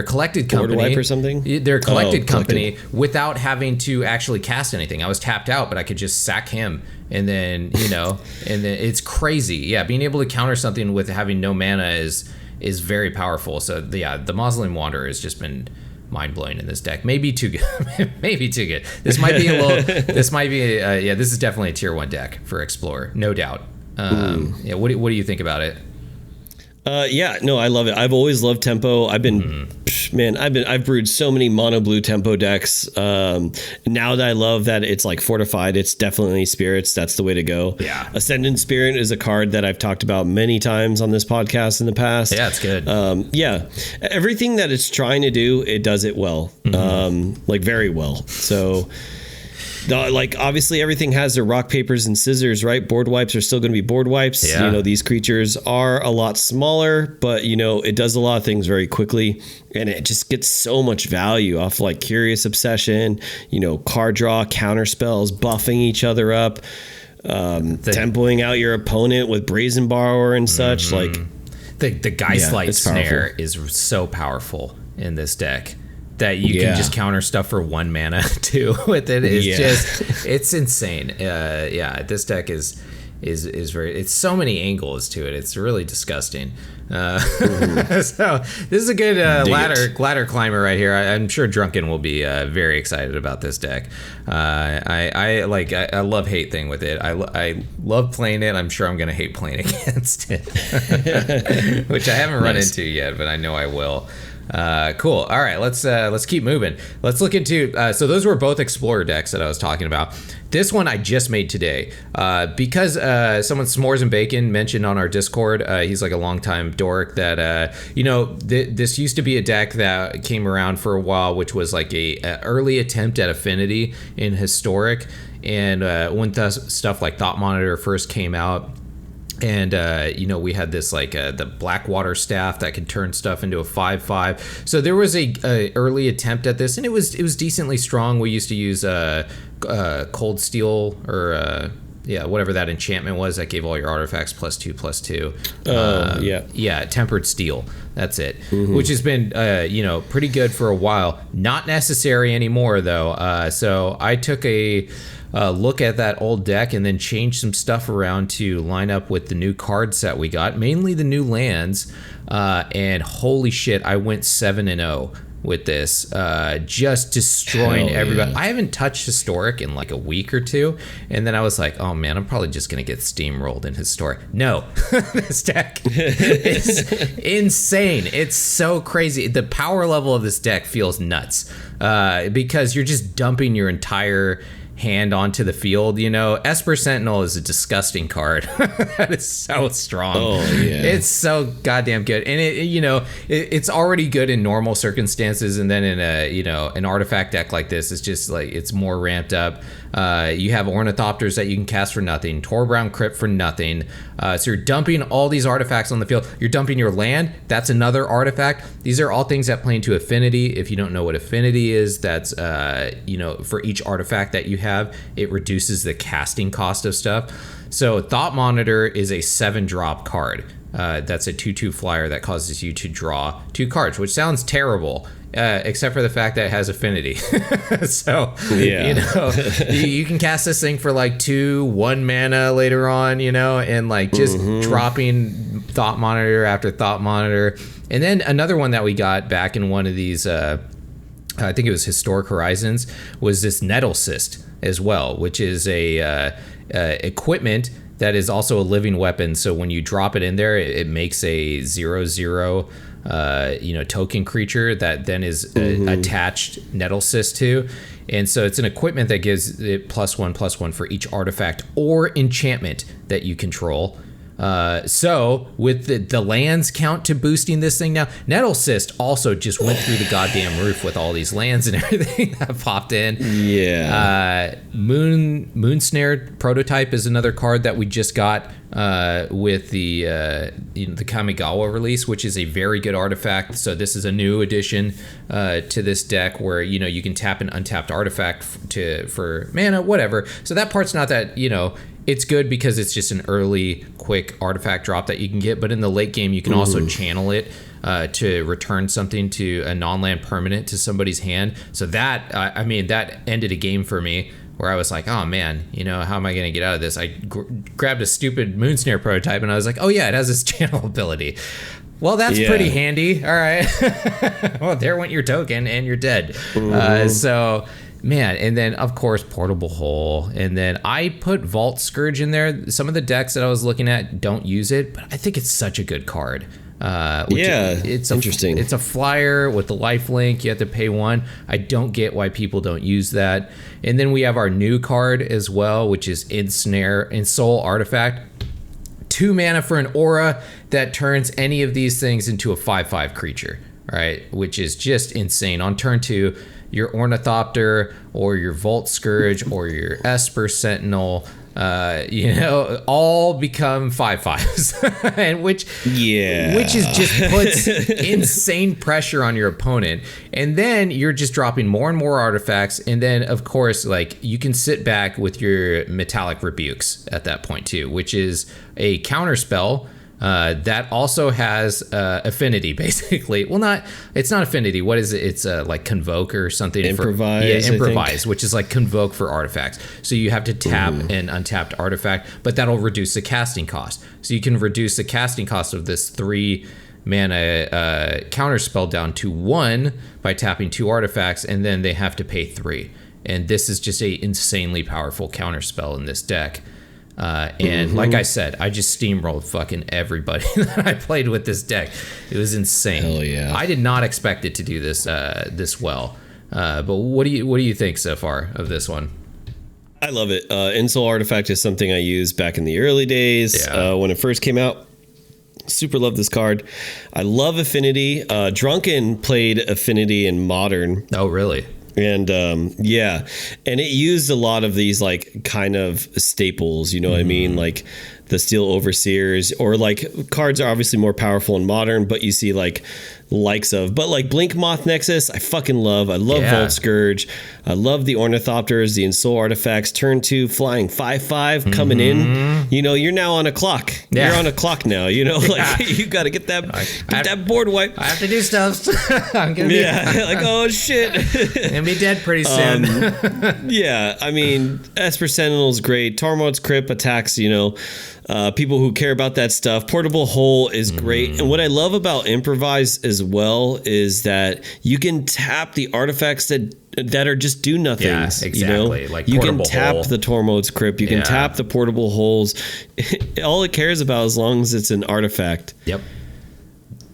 collected company, Board Wipe or something. Their collected company without having to actually cast anything. I was tapped out, but I could just sack him, and then and then it's crazy. Yeah, being able to counter something with having no mana is very powerful. So the Mausoleum Wanderer has just been mind blowing in this deck. Maybe too good. Maybe too good. This might be a little. This might be this is definitely a tier 1 deck for Explorer, no doubt. What do you think about it? I love it. I've always loved tempo. I've brewed so many mono blue tempo decks. Now that I love that it's like fortified, it's definitely spirits. That's the way to go. Yeah. Ascendant Spirit is a card that I've talked about many times on this podcast in the past. Yeah, it's good. Everything that it's trying to do, it does it well. Like very well. So obviously everything has their rock, papers, and scissors, right? Board wipes are still going to be board wipes. Yeah. These creatures are a lot smaller, but it does a lot of things very quickly, and it just gets so much value off like Curious Obsession, card draw, counter spells, buffing each other up, tempoing out your opponent with Brazen Borrower and such. Like the Geist Light Snare is so powerful in this deck. That you can just counter stuff for 1 mana too with it. It's just, it's insane. This deck is is very. It's so many angles to it. It's really disgusting. So this is a good ladder climber right here. I'm sure Drunken will be very excited about this deck. I love hate thing with it. I love playing it. I'm sure I'm gonna hate playing against it, which I haven't run into yet, but I know I will. Cool. All right, let's keep moving. Let's look into so those were both Explorer decks that I was talking about. This one I just made today because someone S'mores and Bacon mentioned on our Discord. He's like a longtime dork that this used to be a deck that came around for a while, which was like a early attempt at Affinity in Historic, and when stuff like Thought Monitor first came out. And, we had this like the Blackwater staff that could turn stuff into a 5/5. So there was a early attempt at this, and it was decently strong. We used to use Cold Steel or whatever that enchantment was that gave all your artifacts +2/+2. Tempered Steel. That's it. Which has been pretty good for a while. Not necessary anymore though. So I took a look at that old deck and then change some stuff around to line up with the new card set we got, mainly the new lands, and holy shit, I went 7-0 with this, just destroying everybody. I haven't touched Historic in like a week or two, and then I was like, oh man, I'm probably just gonna get steamrolled in Historic. No. This deck is insane. It's so crazy. The power level of this deck feels nuts, because you're just dumping your entire hand onto the field. Esper Sentinel is a disgusting card. That is so strong. It's so goddamn good, and it's already good in normal circumstances, and then in an artifact deck like this, it's just like it's more ramped up. You have Ornithopters that you can cast for nothing, Torbrown Crypt for nothing, so you're dumping all these artifacts on the field. You're dumping your land, that's another artifact. These are all things that play into Affinity. If you don't know what Affinity is, that's for each artifact that you have, it reduces the casting cost of stuff. So Thought Monitor is a 7-drop card. That's a 2/2 flyer that causes you to draw 2 cards, which sounds terrible, except for the fact that it has Affinity. So, you can cast this thing for like 1 mana later on, and like just dropping Thought Monitor after Thought Monitor. And then another one that we got back in one of these, I think it was Historic Horizons, was this Nettle Cyst as well, which is a equipment that is also a living weapon. So when you drop it in there, it makes a 0/0 token creature that then is attached Nettle Cyst to. And so it's an equipment that gives it +1/+1 for each artifact or enchantment that you control. So with the lands count to boosting this thing now, Nettle Cyst also just went through the goddamn roof with all these lands and everything that popped in. Moonsnare Prototype is another card that we just got with the Kamigawa release, which is a very good artifact. So this is a new addition to this deck where you can tap an untapped artifact for mana, whatever. So that part's not that it's good because it's just an early, quick artifact drop that you can get. But in the late game, you can also channel it to return something to a non-land permanent to somebody's hand. So that, that ended a game for me where I was like, oh man, how am I going to get out of this? I grabbed a stupid Moonsnare Prototype and I was like, oh yeah, it has this channel ability. Well, that's pretty handy. All right. Well, there went your token and you're dead. So... man, and then of course Portable Hole, and then I put Vault Scourge in there. Some of the decks that I was looking at don't use it, but I think it's such a good card. It's interesting. It's a flyer with the lifelink. You have to pay 1. I don't get why people don't use that. And then we have our new card as well, which is Ensoul Artifact. 2 mana for an aura that turns any of these things into a 5/5 creature, right? Which is just insane. On turn 2, your Ornithopter or your Vault Scourge or your Esper Sentinel, all become 5/5s, and which is just puts insane pressure on your opponent. And then you're just dropping more and more artifacts, and then of course, like, you can sit back with your Metallic Rebukes at that point too, which is a counter spell That also has affinity, basically. Well, it's not affinity. What is it? It's like convoke or something. Improvise. Improvise, which is like convoke for artifacts. So you have to tap an untapped artifact, but that'll reduce the casting cost. So you can reduce the casting cost of this 3 mana counter spell down to 1 by tapping 2 artifacts, and then they have to pay 3. And this is just a insanely powerful counter spell in this deck. And like I said, I just steamrolled fucking everybody that I played with this deck. It was insane. Hell yeah. I did not expect it to do this this well. But what do you think so far of this one? I love it. Insult Artifact is something I used back in the early days when it first came out. Super love this card. I love Affinity. Drunken played Affinity in Modern. Oh, really? And and it used a lot of these like kind of staples, you know what I mean? Like the Steel Overseers, or like cards are obviously more powerful in Modern, but you see like likes of, but like Blink Moth Nexus, I fucking love. I love Volt Scourge. I love the Ornithopters, the Ensoul Artifacts, turn 2 flying 5/5 coming in. You know, you're now on a clock. Yeah. You're on a clock now, you know, like you got to get that board wipe. I have to do stuff. I'm gonna be like, oh shit. I'm gonna be dead pretty soon. I mean, Esper Sentinel's great. Tormod's Crypt attacks, you know, people who care about that stuff. Portable Hole is great. And what I love about Improvise as well is that you can tap the artifacts that are just do nothings. Yeah, exactly. You know? Like you can Portable tap Hole. the Tormod's Crypt. You can tap the Portable Holes. All it cares about, as long as it's an artifact. Yep.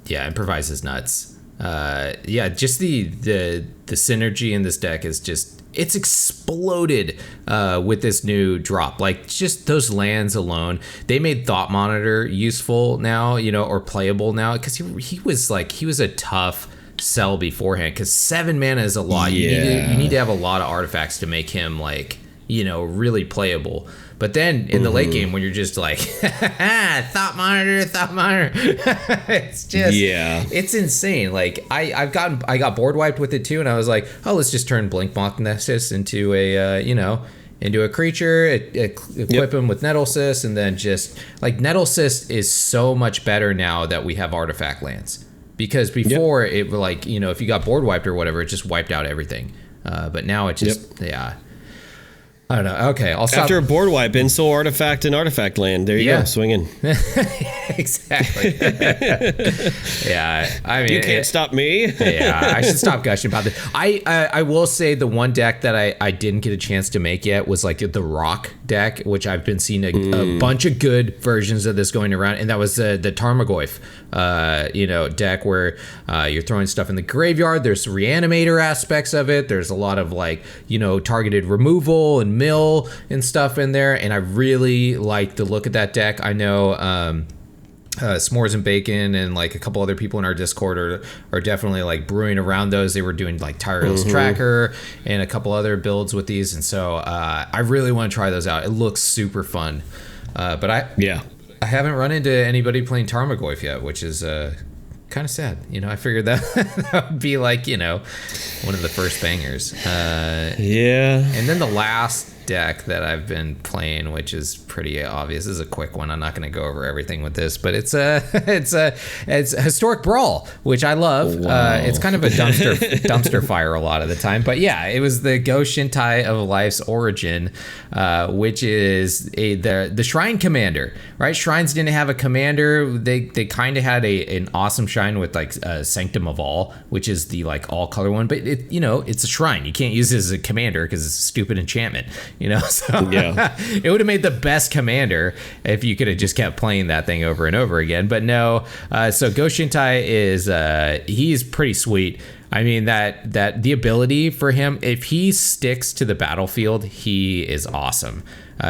Yeah, Improvise is nuts. Just the synergy in this deck is just, it's exploded with this new drop. Like just those lands alone, they made Thought Monitor useful now, you know, or playable now, because he was a tough sell beforehand, because 7 mana is a lot. You need to have a lot of artifacts to make him like, you know, really playable. But then in the late game, when you're just like, Thought Monitor, it's just, it's insane. Like I got board wiped with it too, and I was like, oh, let's just turn Blink Moth Nessus into a into a creature, equip him with Nettle Cyst, and then just like Nettle Cyst is so much better now that we have artifact lands, because before it, like, you know, if you got board wiped or whatever, it just wiped out everything. But now it just I don't know. Okay, I'll stop. After a board wipe, Ensoul Artifact and Artifact land. There you go, swing in. Exactly. I mean, you can't stop me. I should stop gushing about this. I will say the one deck that I didn't get a chance to make yet was like the Rock deck, which I've been seeing a bunch of good versions of this going around, and that was the Tarmogoyf deck where you're throwing stuff in the graveyard. There's reanimator aspects of it. There's a lot of like, you know, targeted removal and mill and stuff in there, and I really like the look of that deck. I know S'mores and Bacon and like a couple other people in our Discord are definitely like brewing around those. They were doing like Tireless Tracker and a couple other builds with these, and so I really want to try those out. It looks super fun, but I haven't run into anybody playing Tarmogoyf yet, which is kind of sad. You know, I figured that that would be like, you know, one of the first bangers. And then the last deck that I've been playing, which is pretty obvious, this is a quick one. I'm not going to go over everything with this, but it's a Historic Brawl, which I love. It's kind of a dumpster fire a lot of the time, but yeah, it was the Go Shintai of Life's origin, which is the Shrine Commander, right? Shrines didn't have a commander. They kind of had an awesome shrine with like Sanctum of All, which is the like all color one, but it's a shrine. You can't use it as a commander because it's a stupid enchantment. You know, so it would have made the best commander if you could have just kept playing that thing over and over again. But no, so Go Shintai is he's pretty sweet. I mean, that the ability for him, if he sticks to the battlefield, he is awesome.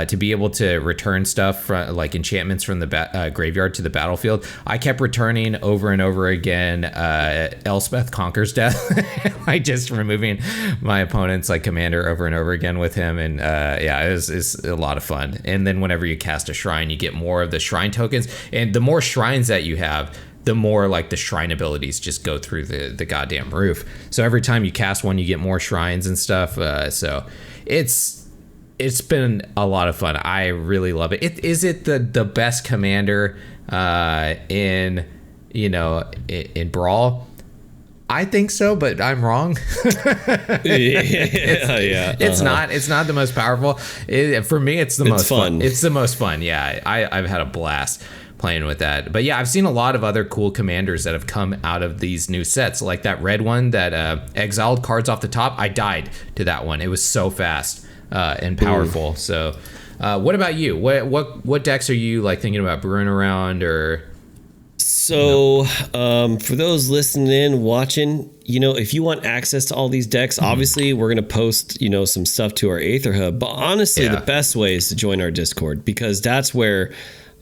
To be able to return stuff from like enchantments from the graveyard to the battlefield. I kept returning over and over again Elspeth Conquers Death. Like just removing my opponent's like commander over and over again with him, and it's a lot of fun. And then whenever you cast a shrine, you get more of the shrine tokens, and the more shrines that you have, the more like the shrine abilities just go through the goddamn roof. So every time you cast one, you get more shrines and stuff. So it's been a lot of fun. I really love it. Is it the best commander in Brawl? I think so, but I'm wrong. It's not. It's not the most powerful. For me, it's the most fun. It's the most fun. Yeah, I've had a blast playing with that. But yeah, I've seen a lot of other cool commanders that have come out of these new sets, like that red one that exiled cards off the top. I died to that one. It was so fast and powerful. Ooh. So, what about you? What decks are you like thinking about brewing around or? So, for those listening in, watching, if you want access to all these decks, obviously we're going to post, some stuff to our Aether Hub. But honestly, the best way is to join our Discord, because that's where,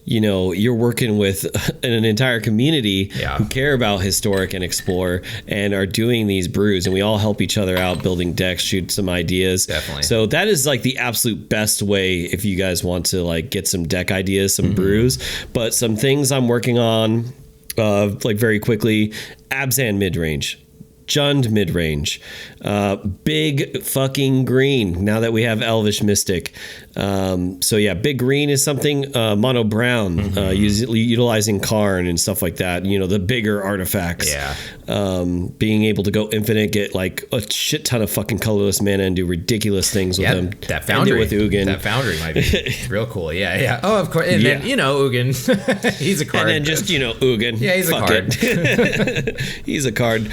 you're working with an entire community who care about Historic and Explore and are doing these brews, and we all help each other out building decks, shoot some ideas. Definitely. So that is like the absolute best way if you guys want to like get some deck ideas, some brews. But some things I'm working on, like very quickly, Abzan midrange, Jund midrange, big fucking green now that we have Elvish Mystic. So yeah, big green is something, mono brown, utilizing Karn and stuff like that, the bigger artifacts. Being able to go infinite, get like a shit ton of fucking colorless mana and do ridiculous things with them. That Foundry with Ugin. That Foundry might be real cool. Yeah. Oh, of course. And then Ugin. He's a card. And then just Ugin. Yeah, he's a card. He's a card.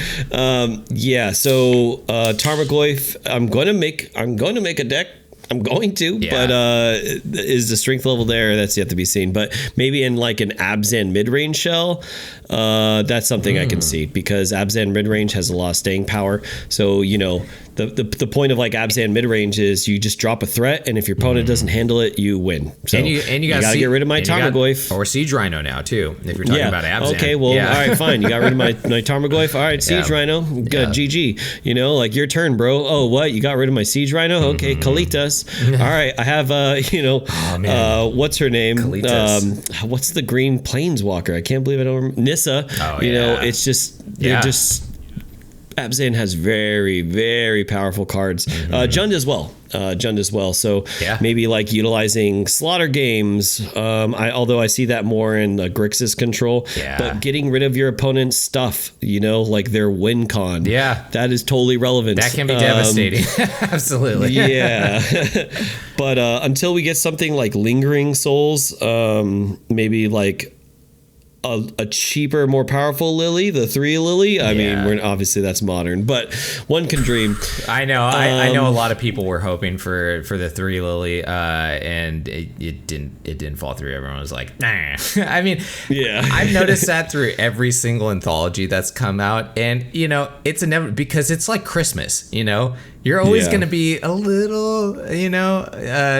So Tarmogoyf, I'm going to make a deck. I'm going to, but is the strength level there? That's yet to be seen. But maybe in like an Abzan mid-range shell, that's something I can see, because Abzan mid-range has a lot of staying power. So, the point of like Abzan mid-range is you just drop a threat, and if your opponent doesn't handle it, you win. So and you gotta get rid of my Tarmogoyf. Or Siege Rhino now too, if you're talking about Abzan. Okay, well, all right, fine. You got rid of my Tarmogoyf. All right, Siege Rhino. Good, GG. Like your turn, bro. Oh, what? You got rid of my Siege Rhino? Okay, Kalitas. All right, I have what's her name? What's the green planeswalker? I can't believe I don't remember. Nissa. It's just they're just Abzan has very, very powerful cards. Jund as well. So maybe like utilizing Slaughter Games. Although I see that more in Grixis control. But getting rid of your opponent's stuff, like their win con. That is totally relevant. That can be devastating. Absolutely. But until we get something like Lingering Souls, maybe like a cheaper, more powerful Lily, the 3 Lily. I mean, obviously that's modern, but one can dream. I know. I know a lot of people were hoping for the 3 Lily, and it didn't fall through. Everyone was like, nah. I mean, I've noticed that through every single anthology that's come out, and it's inevitable, because it's like Christmas. You're always going to be a little,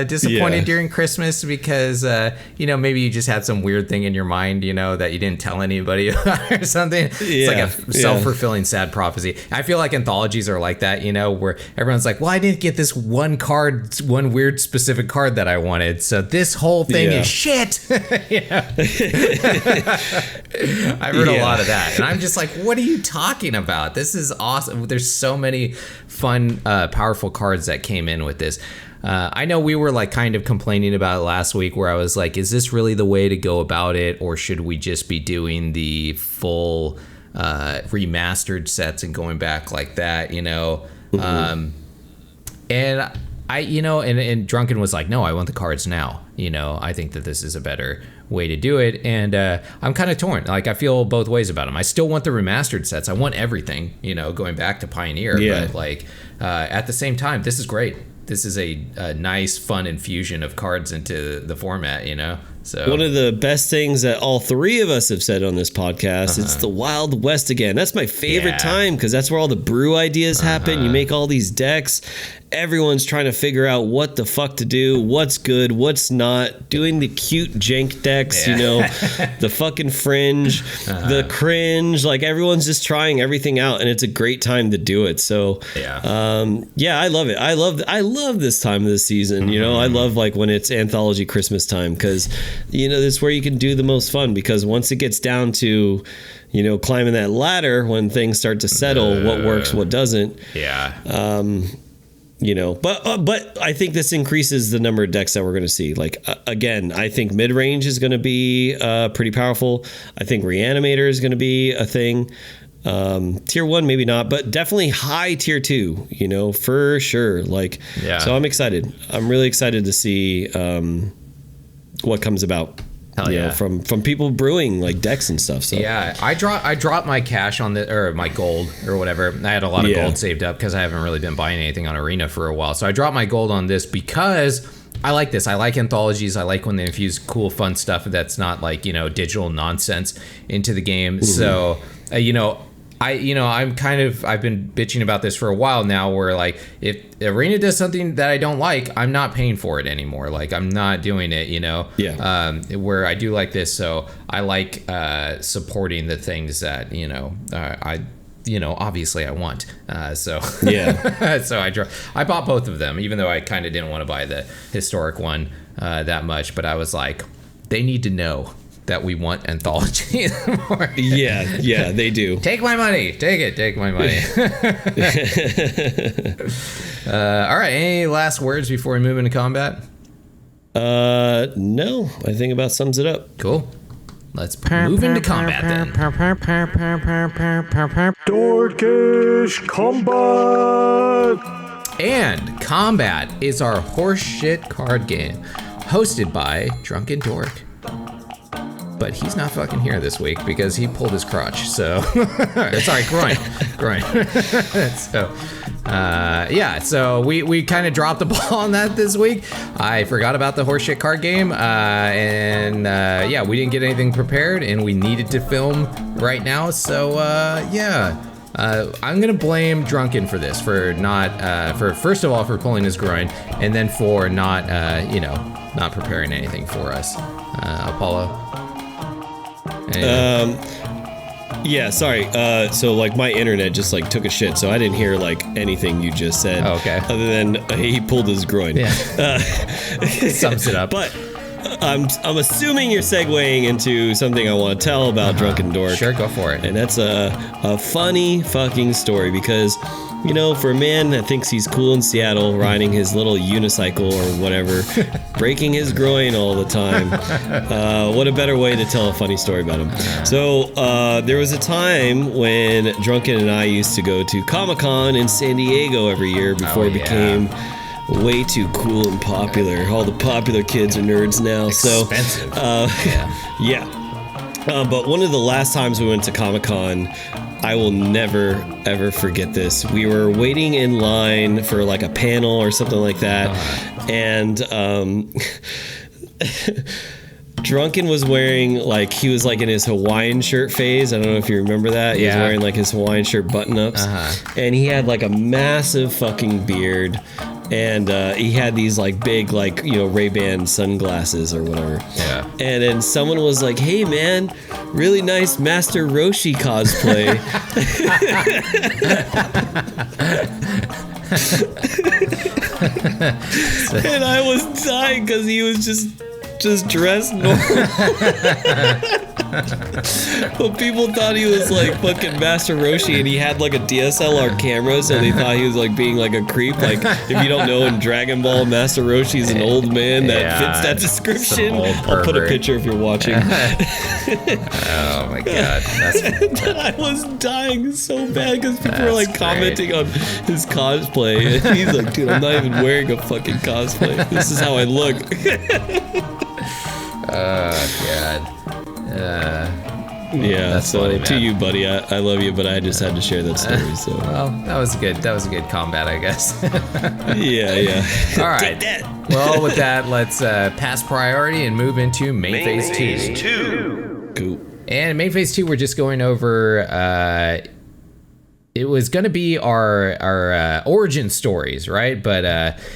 disappointed during Christmas because, maybe you just had some weird thing in your mind, that you didn't tell anybody about or something. It's like a self-fulfilling sad prophecy. I feel like anthologies are like that, where everyone's like, well, I didn't get this one weird specific card that I wanted, so this whole thing is shit. I've heard a lot of that, and I'm just like, what are you talking about? This is awesome. There's so many fun, powerful cards that came in with this. I know we were like kind of complaining about it last week, where I was like, is this really the way to go about it, or should we just be doing the full remastered sets and going back like that, and and Drunken was like, no, I want the cards now. I think that this is a better way to do it, and I'm kind of torn. Like, I feel both ways about them. I still want the remastered sets. I want everything, going back to Pioneer, but like at the same time, this is great. This is a nice, fun infusion of cards into the format, So one of the best things that all three of us have said on this podcast, it's the Wild West again. That's my favorite time, because that's where all the brew ideas happen. You make all these decks. Everyone's trying to figure out what the fuck to do, what's good, what's not, doing the cute jank decks, the fucking fringe, the cringe, like everyone's just trying everything out, and it's a great time to do it. So I love it. I love this time of the season. I love like when it's anthology Christmas time, because that's where you can do the most fun, because once it gets down to climbing that ladder, when things start to settle, what works, what doesn't. but I think this increases the number of decks that we're going to see. Like, again, I think mid-range is going to be pretty powerful. I think Reanimator is going to be a thing. Tier 1 maybe not, but definitely high tier 2, for sure. Like, so I'm excited. I'm really excited to see what comes about. From people brewing like decks and stuff. So yeah, I dropped my cash on or my gold or whatever. I had a lot of gold saved up because I haven't really been buying anything on Arena for a while. So I dropped my gold on this because I like this. I like anthologies. I like when they infuse cool, fun stuff that's not like digital nonsense into the game. Mm-hmm. So I've been bitching about this for a while now, where like if Arena does something that I don't like, I'm not paying for it anymore. Like I'm not doing it, where I do like this. So I like supporting the things that, obviously I want. So I bought both of them, even though I kind of didn't want to buy the historic one that much. But I was like, they need to know that we want anthology more. Yeah, they do. Take my money. Take my money. All right. Any last words before we move into combat? No. I think about sums it up. Cool. Let's move into combat then. Dorkish Combat! And Combat is our horseshit card game, hosted by Drunken Dork. But he's not fucking here this week because he pulled his crotch. So, sorry, groin. So we kind of dropped the ball on that this week. I forgot about the horseshit card game, we didn't get anything prepared, and we needed to film right now. So, I'm gonna blame Drunken for this, for not, first of all, for pulling his groin, and then for not, not preparing anything for us. Apollo. Sorry. So like my internet just like took a shit, so I didn't hear like anything you just said. Oh, okay. Other than he pulled his groin. Yeah. Sums it up. But I'm assuming you're segueing into something I want to tell about Drunken Dork. Sure, go for it. And that's a funny fucking story because, for a man that thinks he's cool in Seattle, riding his little unicycle or whatever, breaking his groin all the time, what a better way to tell a funny story about him. So there was a time when Drunken and I used to go to Comic-Con in San Diego every year before it became way too cool and popular. All the popular kids are nerds now. Expensive. But one of the last times we went to Comic-Con, I will never, ever forget this. We were waiting in line for like a panel or something like that. And Drunken was wearing, like, he was like in his Hawaiian shirt phase. I don't know if you remember that. He was wearing like his Hawaiian shirt button-ups. And he had like a massive fucking beard. And he had these like big like Ray-Ban sunglasses or whatever. Yeah. And then someone was like, "Hey man, really nice Master Roshi cosplay." And I was dying because he was just dressed normal. But people thought he was like fucking Master Roshi, and he had like a DSLR camera, so they thought he was like being like a creep. Like, if you don't know, in Dragon Ball, Master Roshi's an old man that fits that description. I'll put a picture if you're watching. Oh my god. And I was dying so bad because people were like commenting on his cosplay, and he's like, "Dude, I'm not even wearing a fucking cosplay. This is how I look." Oh god. That's funny, to you, buddy. I love you, but I just had to share that story. So well, that was good. That was a good combat, I guess. Yeah. All right. Well, with that, let's pass priority and move into main phase 2. Cool. And main phase 2, we're just going over. It was going to be our origin stories, right? But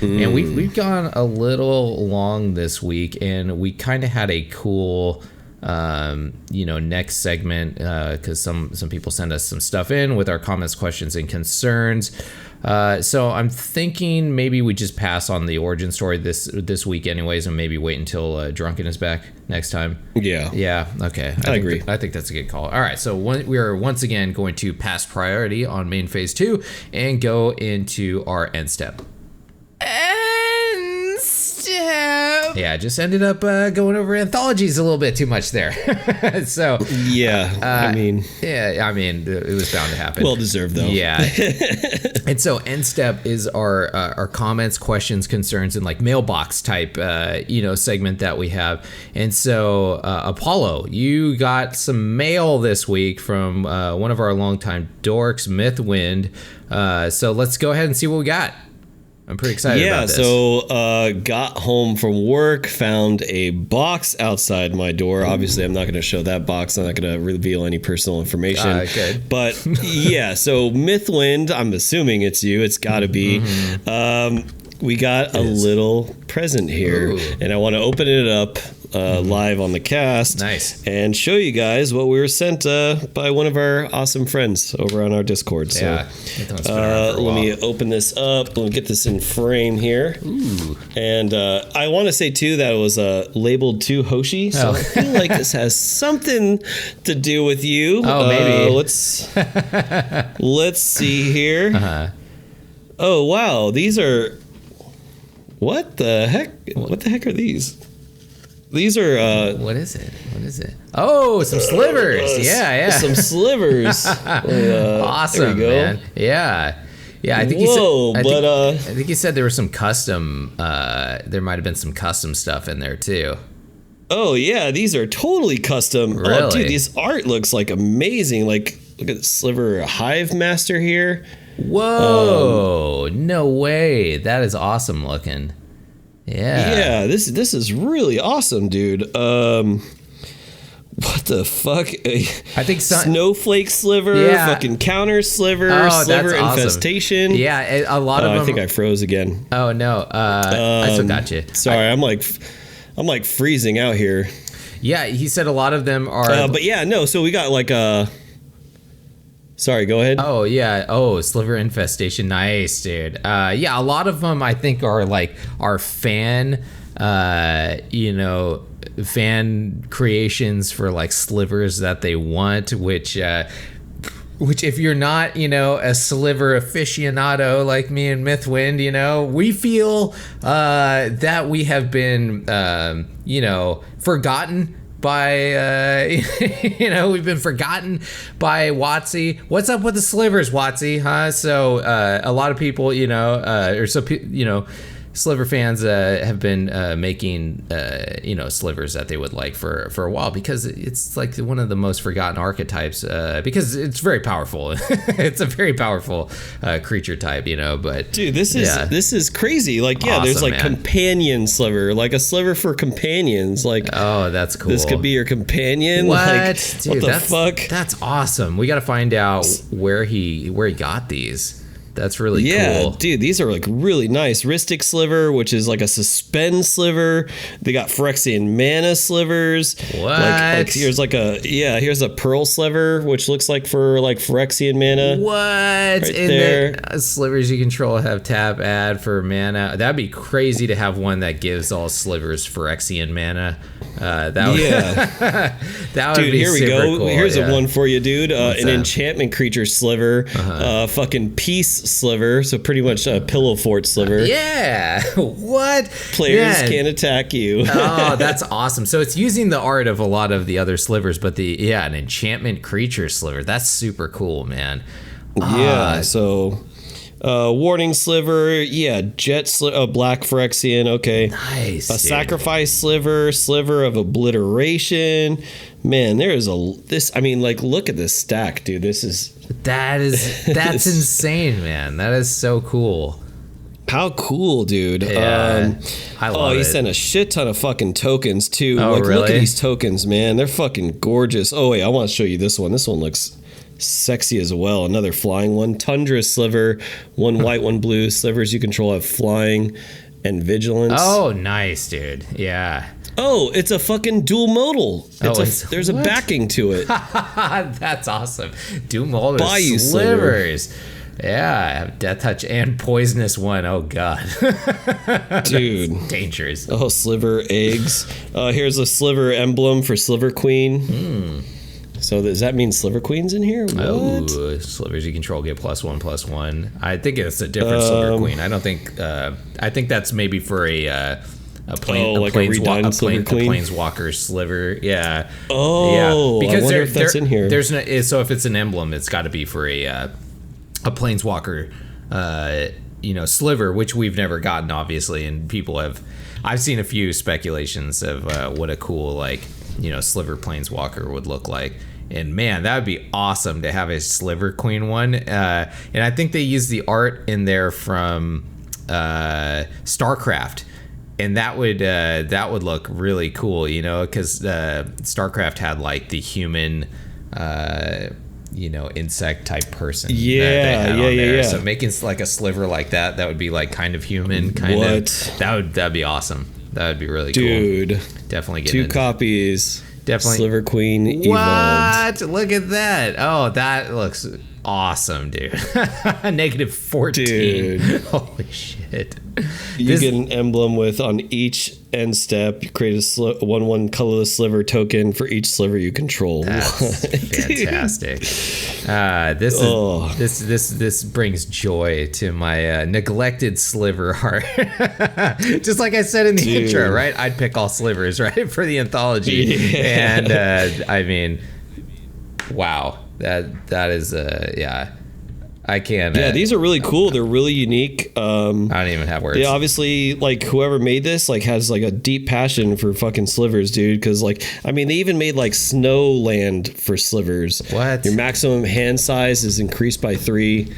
and we've gone a little long this week, and we kind of had a cool next segment because some people send us some stuff in with our comments, questions, and concerns. So I'm thinking maybe we just pass on the origin story this week anyways, and maybe wait until Drunken is back next time. Yeah. Okay. I agree. I think that's a good call. All right. So we are once again going to pass priority on main phase 2 and go into our end step. Untap. Yeah, just ended up going over Anthologies a little bit too much there. So Yeah, it was bound to happen. well deserved though. Yeah. And so Endstep is our comments, questions, concerns, and like mailbox type segment that we have. And so Apollo, you got some mail this week from one of our longtime dorks, Mythwind. So let's go ahead and see what we got. I'm pretty excited about this. So got home from work, found a box outside my door. Obviously, I'm not going to show that box. I'm not going to reveal any personal information. Good. But yeah, so Mythwind, I'm assuming it's you. It's got to be. We got a little present here, and I want to open it up live on the cast. Nice. And show you guys what we were sent by one of our awesome friends over on our Discord. So Yeah. let me open this up. Let me get this in frame here. Ooh. And I want to say, too, that it was labeled to Hoshi. So I feel like this has something to do with you. Oh, maybe. Let's see here. Uh-huh. Oh, wow. These are... What the heck? What the heck are these? These are... What is it? Oh, some slivers. Yeah. Some slivers. Awesome, there you go. man. Yeah. I think I think you said there was some custom. There might have been some custom stuff in there too. Oh yeah, these are totally custom. Really? Oh, dude, this art looks like amazing. Like, look at the Sliver Hive Master here. Whoa! No way. That is awesome looking. Yeah, this is really awesome, dude. What the fuck? I think Snowflake Sliver, fucking Counter Sliver, Sliver that's awesome. Infestation. Yeah, a lot of them. I think I froze again. Oh no, I still got you. Sorry, I'm like freezing out here. Yeah, he said a lot of them are. But yeah, no. So we got like Sorry, go ahead. Oh yeah. Oh, Sliver Infestation. Nice, dude. Yeah, a lot of them I think are like our fan creations for like slivers that they want, which if you're not, a sliver aficionado like me and Mythwind, we feel that we have been forgotten by we've been forgotten by WotC. What's up with the slivers, WotC? Huh? So a lot of people, Sliver fans have been making slivers that they would like for a while, because it's like one of the most forgotten archetypes, because it's very powerful. It's a very powerful creature type, but dude, this is crazy. Like, yeah, awesome, there's like man. Companion Sliver, like a sliver for companions. Like, oh, that's cool. This could be your companion. What? Like, Dude, what the fuck? That's awesome. We got to find out where he got these. That's really cool. Yeah, dude, these are like really nice. Rhystic Sliver, which is like a suspend sliver. They got Phyrexian Mana slivers. What? Like here's here's a Pearl Sliver, which looks like for like Phyrexian Mana. What? Right In there. Slivers you control have tap add for mana. That'd be crazy to have one that gives all slivers Phyrexian Mana. That would dude, be here we super go. cool. Here's a one for you, dude. An that? enchantment creature sliver. Fucking Peace Sliver. So pretty much a Pillow Fort Sliver. Yeah. What? Players Man. can't attack you. Oh, that's awesome. So it's using the art of a lot of the other slivers, but an enchantment creature sliver. That's super cool, man. Yeah, so Warning Sliver, Jet Sliver, Black Phyrexian, okay. Nice. A Sacrifice Sliver, Sliver of Obliteration. Man, look at this stack, dude. That's insane, man. That is so cool. How cool, dude. Yeah, I love it. He sent a shit ton of fucking tokens, too. Oh, Look at really? these tokens, man. They're fucking gorgeous. Oh, wait, I want to show you this one. This one looks sexy as well. Another flying one. Tundra Sliver. One white, one blue. Slivers you control have flying and vigilance. Oh, nice, dude. Yeah. Oh, it's a fucking dual modal. There's a backing to it. That's awesome. Doom Molders Bayou slivers. Yeah, Death Touch and Poisonous one. Oh god. Dude. That's dangerous. Oh, Sliver eggs. Here's a Sliver emblem for Sliver Queen. So does that mean Sliver Queen's in here? What? Oh, slivers you control get +1/+1. I think it's a different Sliver Queen. I don't think. I think that's maybe for a planeswalker sliver. Yeah. Oh, yeah. Because I wonder if that's in here. There's no, so if it's an emblem, it's got to be for a planeswalker, sliver, which we've never gotten, obviously, and I've seen a few speculations of what a cool sliver planeswalker would look like. And man, that would be awesome to have a Sliver Queen one. And I think they used the art in there from StarCraft, and that would look really cool, because StarCraft had like the human, insect type person. Yeah. So making like a sliver like that would be like kind of human, that'd be awesome. That would be really cool. Dude, definitely get 2 copies. Definitely. Sliver Queen evolved. What? Look at that. Oh, that looks awesome, dude. -14. Dude. Holy shit. You get an emblem with on each end step. You create a 1/1 colorless sliver token for each sliver you control. That's fantastic. This brings joy to my neglected sliver heart. Just like I said in the intro, right? I'd pick all slivers, right, for the anthology. Yeah. And wow, that is I can't. Yeah, these are really cool. They're really unique. I don't even have words. Yeah, obviously, like whoever made this has like a deep passion for fucking slivers, dude. Because they even made like Snowland for slivers. What? Your maximum hand size is increased by 3,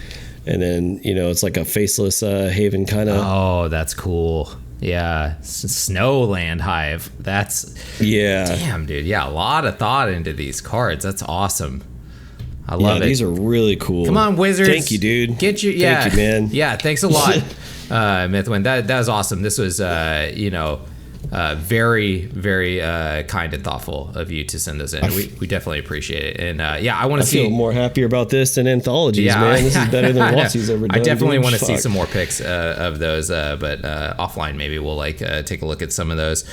and then it's like a faceless haven kind of. Oh, that's cool. Yeah, Snowland Hive. Damn, dude. Yeah, a lot of thought into these cards. That's awesome. I love it. These are really cool. Come on, Wizards. Thank you, dude. Thank you, man. Yeah, thanks a lot, Mythwind. That was awesome. This was, very, very kind and thoughtful of you to send those in. We definitely appreciate it. And I want to see. I feel more happier about this than Anthologies, man. This is better than Watsy's ever done. I definitely want to see some more pics of those, but offline maybe we'll take a look at some of those.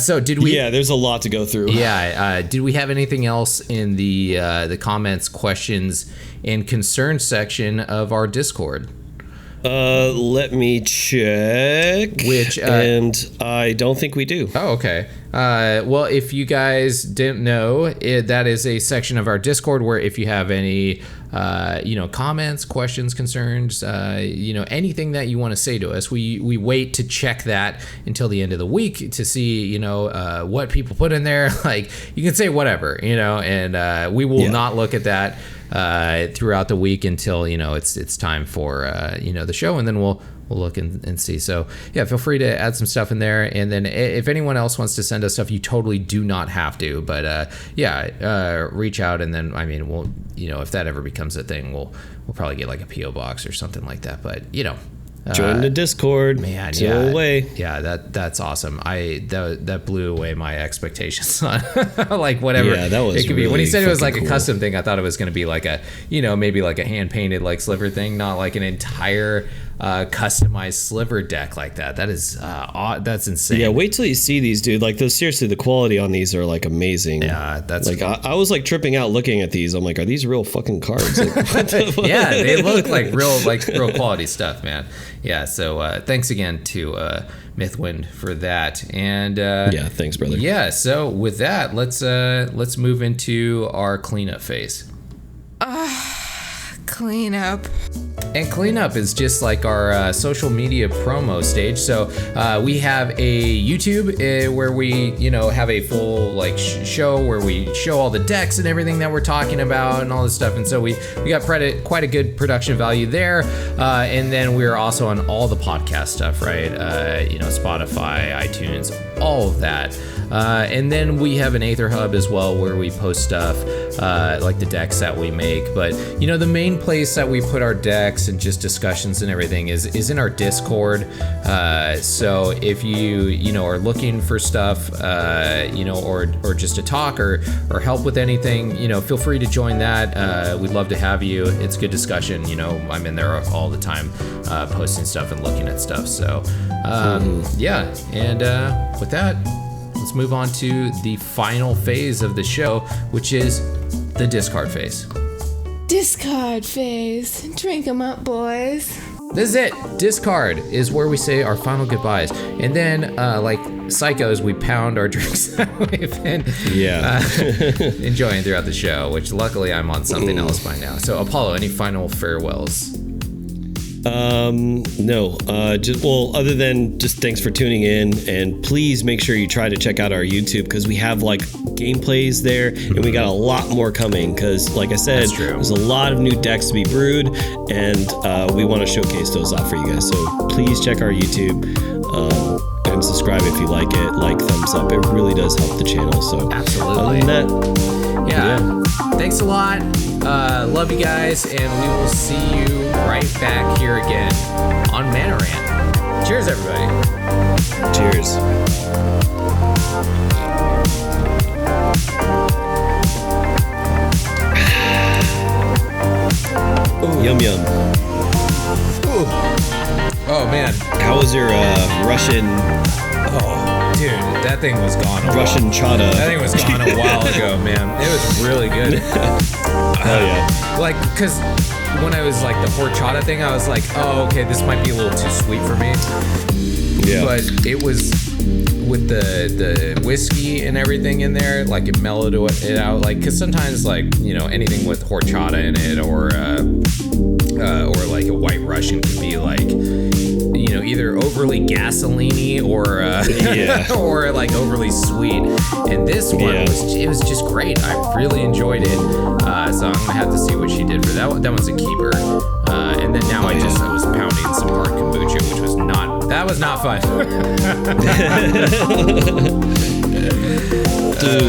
So did we? Yeah, there's a lot to go through. Yeah. Did we have anything else in the comments, questions, and concerns section of our Discord? Let me check. And I don't think we do. Oh, okay. Well, if you guys didn't know, that is a section of our Discord where if you have any, comments, questions, concerns, anything that you want to say to us, we wait to check that until the end of the week to see, what people put in there. Like, you can say whatever, and we will not look at that throughout the week until it's time for the show, and then we'll look and see. So yeah, feel free to add some stuff in there, and then if anyone else wants to send us stuff, you totally do not have to, but reach out, and then we'll if that ever becomes a thing, we'll probably get like a PO box or something like that, but join the Discord. Man, away. Yeah, that's awesome. That blew away my expectations on like whatever. Yeah, that was it could really be. When he said it was like cool. A custom thing, I thought it was going to be like a maybe like a hand painted like sliver thing, not like an entire customized sliver deck like that. That is that's insane. Yeah, wait till you see these, dude. Seriously, the quality on these are amazing. Yeah, that's I was tripping out looking at these. I'm like, are these real fucking cards? Yeah, they look like real quality stuff, man. Yeah, so thanks again to Mythwind for that. And yeah, thanks, brother. Yeah, so with that, let's move into our cleanup phase. Cleanup. And cleanup is just like our social media promo stage. So we have a YouTube where we, have a full show where we show all the decks and everything that we're talking about and all this stuff. And so we got quite a good production value there. And then we're also on all the podcast stuff, right? Spotify, iTunes, all of that. And then we have an Aether Hub as well where we post stuff like the decks that we make. But the main place that we put our decks and just discussions and everything is in our Discord. So if you are looking for stuff, or just to talk or help with anything, feel free to join that. We'd love to have you. It's good discussion. I'm in there all the time, posting stuff and looking at stuff. So yeah, and with that, let's move on to the final phase of the show, which is the discard phase. Discard phase. Drink 'em up, boys. this is it. Discard is where we say our final goodbyes. And then, like psychos, we pound our drinks that we've been enjoying throughout the show, which luckily I'm on something else by now. So, Apollo, any final farewells? No, other than just thanks for tuning in, and please make sure you try to check out our YouTube, because we have like gameplays there, and we got a lot more coming, because like I said, there's a lot of new decks to be brewed, and we want to showcase those off for you guys. So please check our YouTube, and subscribe if you like it, like, thumbs up. It really does help the channel. So absolutely. Other than that, thanks a lot. Love you guys, and we will see you right back here again on Mana Rant. Cheers, everybody. Cheers. Yum yum. Ooh. Oh man, how was your Russian? Oh, dude, that thing was gone. Russian chata. That thing was gone a while ago, man. It was really good. Hell yeah. Like, cause when I was like the horchata thing, I was like, oh, okay, this might be a little too sweet for me. Yeah. But it was with the whiskey and everything in there, like it mellowed it out. Like, cause sometimes like, you know, anything with horchata in it or like a white Russian could be like, you know, either overly gasoline-y or or like overly sweet. And this one was just great. I really enjoyed it. So I'm gonna have to see what she did for that one. That one's a keeper. And then now I was pounding some hard kombucha, which was not fun. Dude.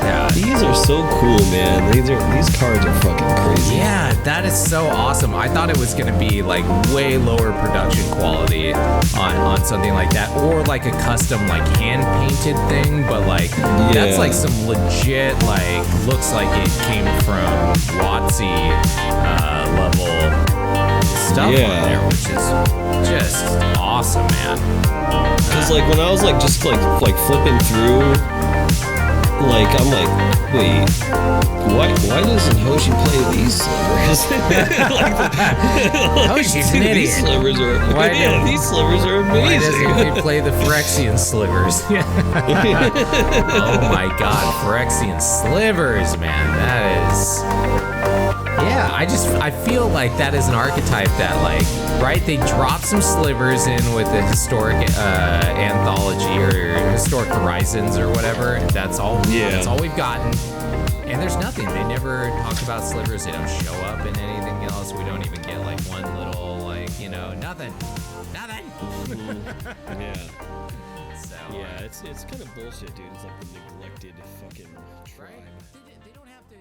Yeah. These are so cool, man. These cards are fucking crazy. Yeah, that is so awesome. I thought it was gonna be like way lower production quality on something like that, or like a custom like hand painted thing, but like that's like some legit, like, looks like it came from WotC level stuff on there, which is just awesome, man. Cause like when I was like just like flipping through, like I'm like, wait, why doesn't Hoshi play these slivers? Hoshi's an idiot. These slivers are these slivers are amazing. Why doesn't he play the Phyrexian slivers? Oh my god, Phyrexian slivers, man. That is... Yeah, I feel like that is an archetype that, like, right, they drop some slivers in with the historic anthology or historic horizons or whatever. That's all we've gotten. And there's nothing. They never talk about slivers. They don't show up in anything else. We don't even get like one little, like, you know, nothing. Yeah. So it's kind of bullshit, dude. It's like the neglected fucking tribe. Right? They don't have to.